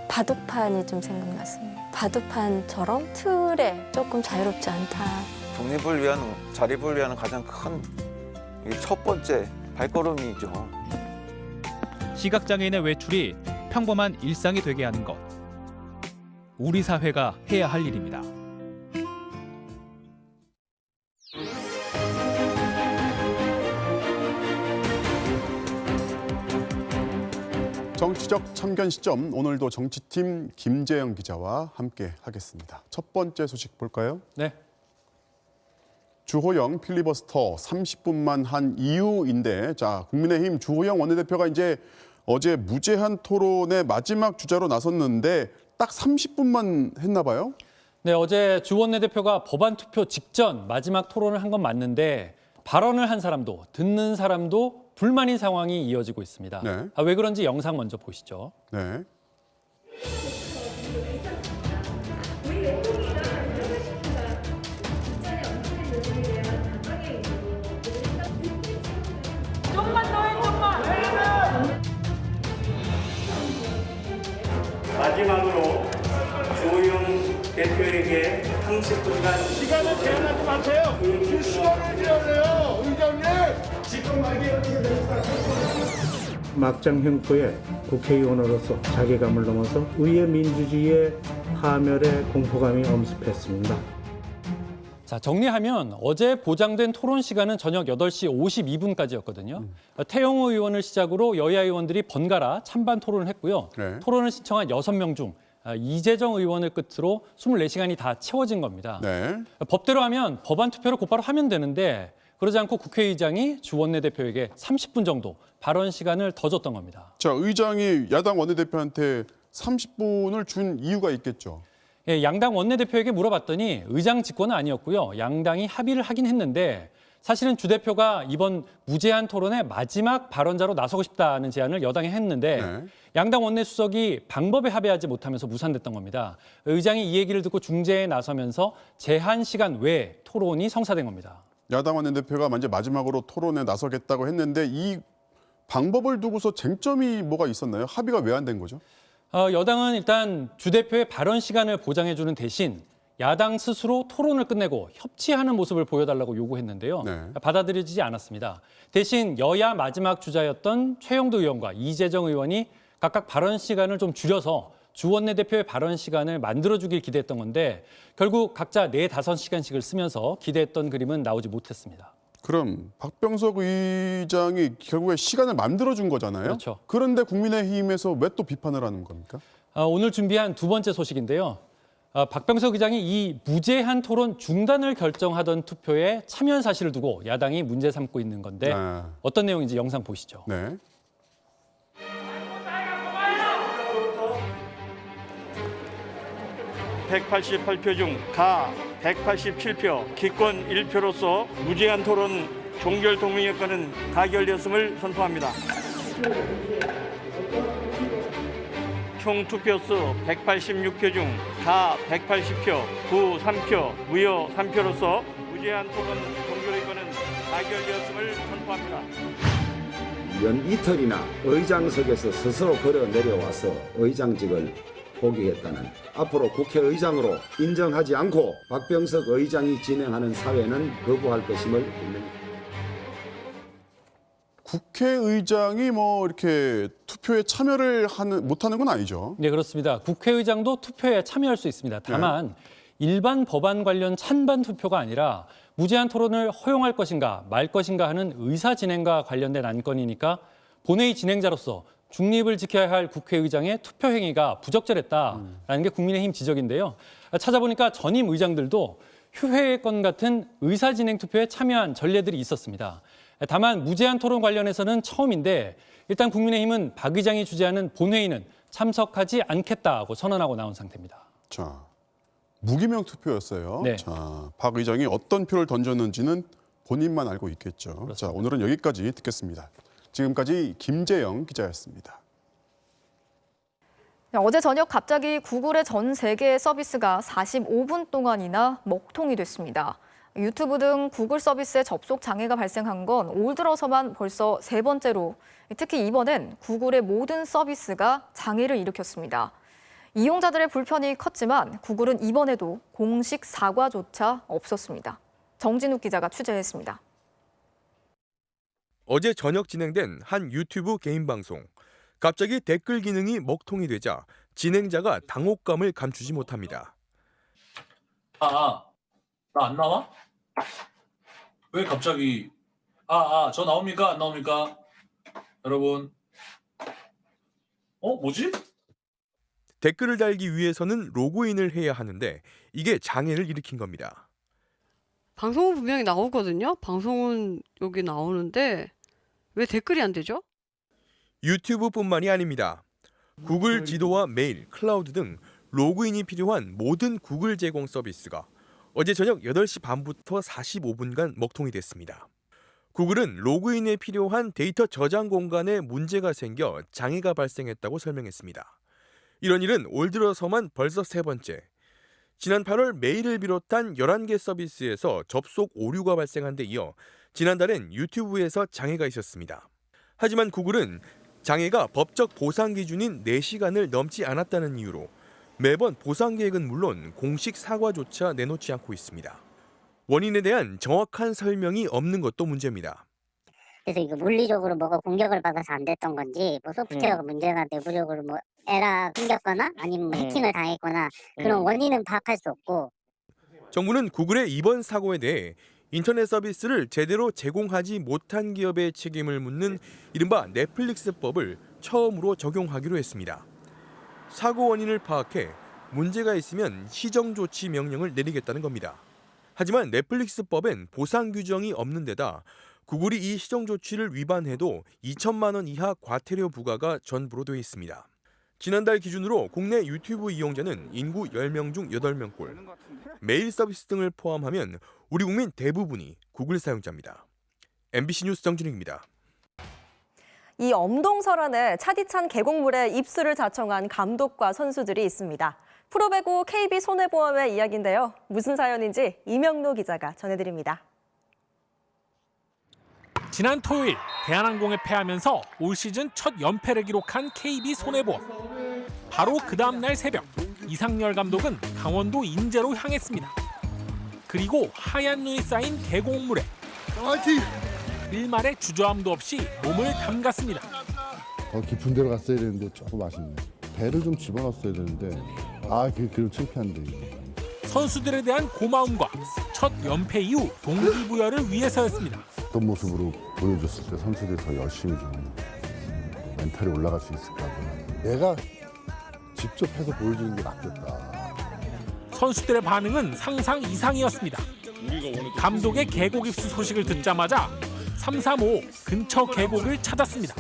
바둑판이 좀 생각났습니다. 바둑판처럼 틀에 조금 자유롭지 않다. 독립을 위한, 자립을 위한 가장 큰 첫 번째 발걸음이죠. 시각장애인의 외출이 평범한 일상이 되게 하는 것. 우리 사회가 해야 할 일입니다. 정치적 참견 시점, 오늘도 정치팀 김재영 기자와 함께 하겠습니다. 첫 번째 소식 볼까요? 네. 주호영 필리버스터 30분만 한 이유인데, 자, 국민의힘 주호영 원내대표가 이제 어제 무제한 토론의 마지막 주자로 나섰는데 딱 30분만 했나 봐요? 네, 어제 주 원내대표가 법안 투표 직전 마지막 토론을 한 건 맞는데 발언을 한 사람도 듣는 사람도 불만인 상황이 이어지고 있습니다. 네. 왜 그런지 영상 먼저 보시죠. 네. 마지막으로 주호영 대표에게 30분간 시간을 제한하지 마세요. 그 시간을 제한해요, 의장님. 지금 말이 어떻게 됩니까? 막장 행포에 국회의원으로서 자괴감을 넘어서 의회 민주주의의 파멸의 공포감이 엄습했습니다. 자, 정리하면 어제 보장된 토론 시간은 저녁 8시 52분까지였거든요. 태영호 의원을 시작으로 여야 의원들이 번갈아 찬반 토론을 했고요. 네. 토론을 신청한 6명 중 이재정 의원을 끝으로 24시간이 다 채워진 겁니다. 네. 법대로 하면 법안 투표를 곧바로 하면 되는데 그러지 않고 국회의장이 주 원내대표에게 30분 정도 발언 시간을 더 줬던 겁니다. 자, 의장이 야당 원내대표한테 30분을 준 이유가 있겠죠. 예, 양당 원내대표에게 물어봤더니 의장 직권은 아니었고요. 양당이 합의를 하긴 했는데 사실은 주 대표가 이번 무제한 토론의 마지막 발언자로 나서고 싶다는 제안을 여당에 했는데 양당 원내수석이 방법에 합의하지 못하면서 무산됐던 겁니다. 의장이 이 얘기를 듣고 중재에 나서면서 제한 시간 외에 토론이 성사된 겁니다. 야당 원내대표가 이제 마지막으로 토론에 나서겠다고 했는데 이 방법을 두고서 쟁점이 뭐가 있었나요? 합의가 왜 안 된 거죠? 여당은 일단 주 대표의 발언 시간을 보장해주는 대신 야당 스스로 토론을 끝내고 협치하는 모습을 보여달라고 요구했는데요. 받아들여지지 않았습니다. 대신 여야 마지막 주자였던 최영두 의원과 이재정 의원이 각각 발언 시간을 좀 줄여서 주 원내대표의 발언 시간을 만들어주길 기대했던 건데 결국 각자 4-5시간씩을 쓰면서 기대했던 그림은 나오지 못했습니다. 그럼 박병석 의장이 결국에 시간을 만들어준 거잖아요. 그렇죠. 그런데 국민의힘에서 왜 또 비판을 하는 겁니까? 오늘 준비한 두 번째 소식인데요. 박병석 의장이 이 무제한 토론 중단을 결정하던 투표에 참여한 사실을 두고 야당이 문제 삼고 있는 건데 어떤 내용인지 영상 보시죠. 네. (188표) 중 가 187표, 기권 1표로서 무제한 토론 종결 동의안건은 가결되었음을 선포합니다. 총 투표수 186표 중 가 180표, 부 3표, 무효 3표로서 무제한 토론 종결의건은 가결되었음을 선포합니다. 연 이틀이나 의장석에서 스스로 걸어 내려와서 의장직을 포기했다는 앞으로 국회의장으로 인정하지 않고 박병석 의장이 진행하는 사회는 거부할 것임을 분명히. 국회의장이 이렇게 투표에 참여를 못하는 건 아니죠. 네, 그렇습니다. 국회의장도 투표에 참여할 수 있습니다. 다만 일반 법안 관련 찬반 투표가 아니라 무제한 토론을 허용할 것인가 말 것인가 하는 의사 진행과 관련된 안건이니까 본회의 진행자로서 중립을 지켜야 할 국회의장의 투표 행위가 부적절했다라는 게 국민의힘 지적인데요. 찾아보니까 전임 의장들도 휴회권 같은 의사 진행 투표에 참여한 전례들이 있었습니다. 다만 무제한 토론 관련해서는 처음인데 일단 국민의힘은 박 의장이 주재하는 본회의는 참석하지 않겠다고 선언하고 나온 상태입니다. 자, 무기명 투표였어요. 네. 자, 박 의장이 어떤 표를 던졌는지는 본인만 알고 있겠죠. 그렇습니다. 자, 오늘은 여기까지 듣겠습니다. 지금까지 김재영 기자였습니다. 어제 저녁 갑자기 구글의 전 세계 서비스가 45분 동안이나 먹통이 됐습니다. 유튜브 등 구글 서비스에 접속 장애가 발생한 건 올 들어서만 벌써 세 번째로 특히 이번엔 구글의 모든 서비스가 장애를 일으켰습니다. 이용자들의 불편이 컸지만 구글은 이번에도 공식 사과조차 없었습니다. 정진욱 기자가 취재했습니다. 어제 저녁 진행된 한 유튜브 개인 방송. 갑자기 댓글 기능이 먹통이 되자 진행자가 당혹감을 감추지 못합니다. 나 안 나와? 왜 갑자기 저 나옵니까? 안 나옵니까? 여러분. 뭐지? 댓글을 달기 위해서는 로그인을 해야 하는데 이게 장애를 일으킨 겁니다. 방송은 분명히 나오거든요. 방송은 여기 나오는데 왜 댓글이 안 되죠? 유튜브뿐만이 아닙니다. 구글 지도와 메일, 클라우드 등 로그인이 필요한 모든 구글 제공 서비스가 어제 저녁 8시 반부터 45분간 먹통이 됐습니다. 구글은 로그인에 필요한 데이터 저장 공간에 문제가 생겨 장애가 발생했다고 설명했습니다. 이런 일은 올 들어서만 벌써 세 번째. 지난 8월 메일을 비롯한 11개 서비스에서 접속 오류가 발생한 데 이어 지난달엔 유튜브에서 장애가 있었습니다. 하지만 구글은 장애가 법적 보상 기준인 4시간을 넘지 않았다는 이유로 매번 보상 계획은 물론 공식 사과조차 내놓지 않고 있습니다. 원인에 대한 정확한 설명이 없는 것도 문제입니다. 그래서 이거 물리적으로 뭐가 공격을 받아서 안 됐던 건지 뭐 소프트웨어가 문제가 내부적으로 뭐 에러 생겼거나 아니면 해킹을 당했거나 그런 원인은 파악할 수 없고. 정부는 구글의 이번 사고에 대해 인터넷 서비스를 제대로 제공하지 못한 기업의 책임을 묻는 이른바 넷플릭스법을 처음으로 적용하기로 했습니다. 사고 원인을 파악해 문제가 있으면 시정 조치 명령을 내리겠다는 겁니다. 하지만 넷플릭스법엔 보상 규정이 없는 데다 구글이 이 시정 조치를 위반해도 2천만 원 이하 과태료 부과가 전부로 돼 있습니다. 지난달 기준으로 국내 유튜브 이용자는 인구 10명 중 8명꼴. 메일 서비스 등을 포함하면 우리 국민 대부분이 구글 사용자입니다. MBC 뉴스 정준익입니다. 이 엄동설안에 차디찬 계곡물에 입수를 자청한 감독과 선수들이 있습니다. 프로배구 KB손해보험의 이야기인데요. 무슨 사연인지 이명노 기자가 전해드립니다. 지난 토요일 대한항공에 패하면서 올 시즌 첫 연패를 기록한 KB손해보험. 바로 그 다음 날 새벽 이상열 감독은 강원도 인제로 향했습니다. 그리고 하얀 눈이 쌓인 계곡물에 일말의 주저함도 없이 몸을 담갔습니다. 더 깊은 데로 갔어야 되는데 조금 아쉽네. 배를 좀 집어넣었어야 되는데 그게 그럼 창피한데. 선수들에 대한 고마움과 첫 연패 이후 동기부여를 위해서였습니다. 어떤 모습으로 보여줬을 때 선수들이 더 열심히 좀 멘탈이 올라갈 수 있을까. 내가 직접 해서 보여주는 게 낫겠다. 선수들의 반응은 상상 이상이었습니다. 감독의 계곡 입수 소식을 듣자마자 335 근처 계곡을 찾았습니다.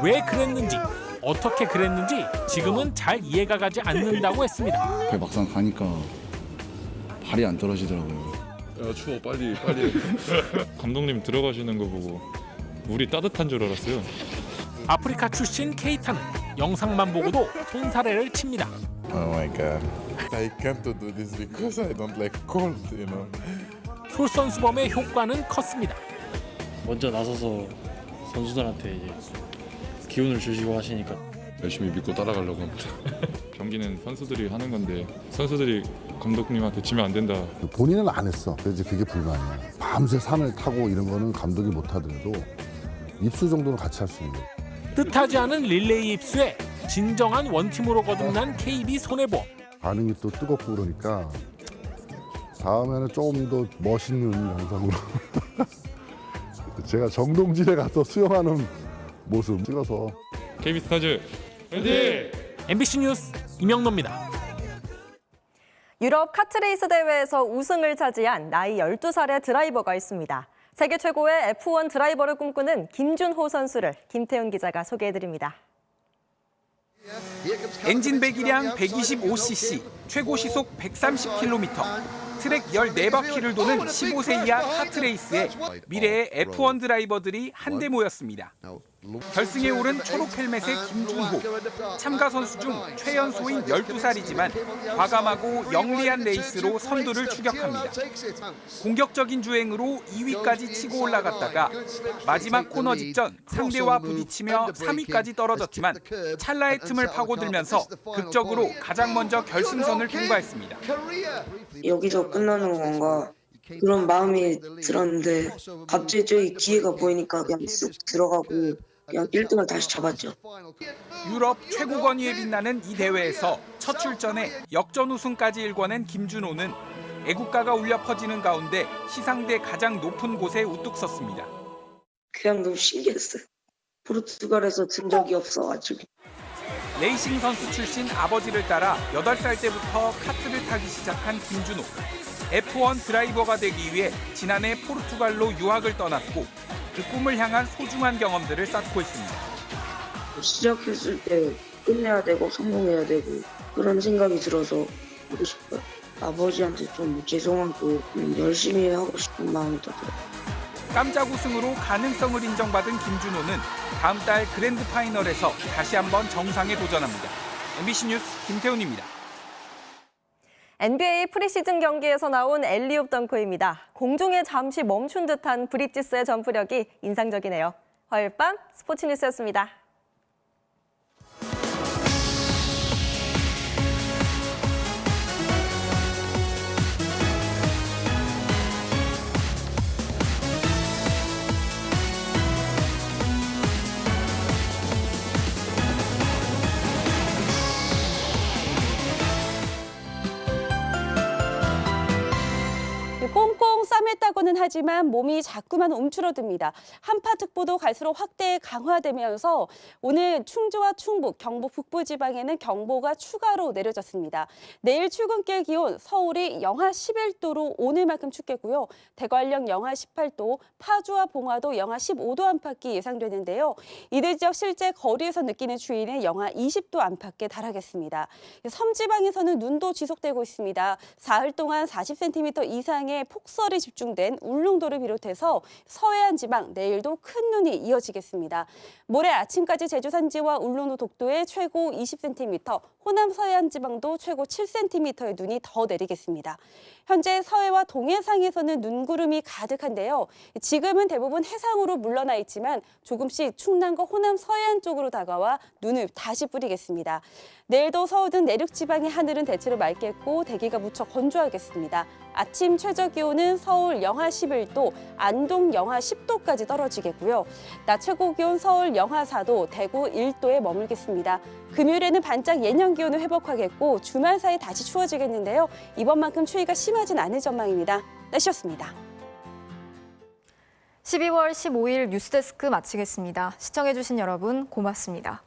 왜 그랬는지, 어떻게 그랬는지 지금은 잘 이해가 가지 않는다고 했습니다. 막상 가니까 발이 안 떨어지더라고요. 야, 추워, 빨리. 감독님 들어가시는 거 보고 물이 따뜻한 줄 알았어요. 아프리카 출신 케이타는 영상만 보고도 손사래를 칩니다. Oh my god. I can't do this because I don't like cold, you know. 솔선수범의 효과는 컸습니다. 먼저 나서서 선수들한테 이제 기운을 주시고 하시니까 열심히 믿고 따라가려고 합니다. 경기는 선수들이 하는 건데 선수들이 감독님한테 지면 안 된다. 본인은 안 했어. 그래서 그게 불만이야. 밤새 산을 타고 이런 거는 감독이 못 하더라도 입수 정도는 같이 할 수 있는. 뜻하지 않은 릴레이 입수에 진정한 원팀으로 거듭난 KB손해보험. 반응이 또 뜨겁고 그러니까 다음에는 조금 더 멋있는 영상으로 제가 정동진에 가서 수영하는 모습 찍어서. KB스타즈 화이팅! MBC 뉴스 이명노입니다. 유럽 카트레이스 대회에서 우승을 차지한 나이 12살의 드라이버가 있습니다. 세계 최고의 F1 드라이버를 꿈꾸는 김준호 선수를 김태훈 기자가 소개해드립니다. 엔진 배기량 125cc, 최고 시속 130km, 트랙 14바퀴를 도는 15세 이하 카트레이스에 미래의 F1 드라이버들이 한데 모였습니다. 결승에 오른 초록 헬멧의 김준호, 참가 선수 중 최연소인 12살이지만 과감하고 영리한 레이스로 선두를 추격합니다. 공격적인 주행으로 2위까지 치고 올라갔다가 마지막 코너 직전 상대와 부딪히며 3위까지 떨어졌지만 찰나의 틈을 파고들면서 극적으로 가장 먼저 결승선을 통과했습니다. 여기서 끝나는 건가 그런 마음이 들었는데 갑자기 저기 기회가 보이니까 그냥 쑥 들어가고 그냥 1등을 다시 잡았죠. 유럽 최고권위에 빛나는 이 대회에서 첫 출전에 역전 우승까지 일궈낸 김준호는 애국가가 울려 퍼지는 가운데 시상대 가장 높은 곳에 우뚝 섰습니다. 그냥 너무 신기했어요. 포르투갈에서 든 적이 없어가지고. 레이싱 선수 출신 아버지를 따라 8살 때부터 카트를 타기 시작한 김준호. F1 드라이버가 되기 위해 지난해 포르투갈로 유학을 떠났고 그 꿈을 향한 소중한 경험들을 쌓고 있습니다. 시작했을 때 끝내야 되고 성공해야 되고 그런 생각이 들어서 하고 싶어요. 아버지한테 좀 죄송하고 열심히 하고 싶은 마음이 더 들어요. 깜짝 우승으로 가능성을 인정받은 김준호는 다음 달 그랜드 파이널에서 다시 한번 정상에 도전합니다. MBC 뉴스 김태훈입니다. NBA 프리시즌 경기에서 나온 엘리웁 덩크입니다. 공중에 잠시 멈춘 듯한 브릿지스의 점프력이 인상적이네요. 화요일 밤 스포츠 뉴스였습니다. 꽁꽁 싸맸다고 춥다고는 하지만 몸이 자꾸만 움츠러듭니다. 한파특보도 갈수록 확대 강화되면서 오늘 충주와 충북, 경북 북부 지방에는 경보가 추가로 내려졌습니다. 내일 출근길 기온 서울이 영하 11도로 오늘만큼 춥겠고요. 대관령 영하 18도, 파주와 봉화도 영하 15도 안팎이 예상되는데요. 이들 지역 실제 거리에서 느끼는 추위는 영하 20도 안팎에 달하겠습니다. 섬지방에서는 눈도 지속되고 있습니다. 사흘 동안 40cm 이상의 폭설이 집중된 울릉도를 비롯해서 서해안 지방 내일도 큰 눈이 이어지겠습니다. 모레 아침까지 제주 산지와 울릉도 독도에 최고 20cm, 호남 서해안 지방도 최고 7cm의 눈이 더 내리겠습니다. 현재 서해와 동해상에서는 눈구름이 가득한데요. 지금은 대부분 해상으로 물러나 있지만 조금씩 충남과 호남 서해안 쪽으로 다가와 눈을 다시 뿌리겠습니다. 내일도 서울 등 내륙 지방의 하늘은 대체로 맑겠고 대기가 무척 건조하겠습니다. 아침 최저 기온은 서울 영하 11도, 안동 영하 10도까지 떨어지겠고요. 낮 최고 기온 서울 영하 4도, 대구 1도에 머물겠습니다. 금요일에는 반짝 예년 기온을 회복하겠고 주말 사이 다시 추워지겠는데요. 이번만큼 추위가 심하진 않을 전망입니다. 날씨였습니다. 12월 15일 뉴스데스크 마치겠습니다. 시청해주신 여러분 고맙습니다.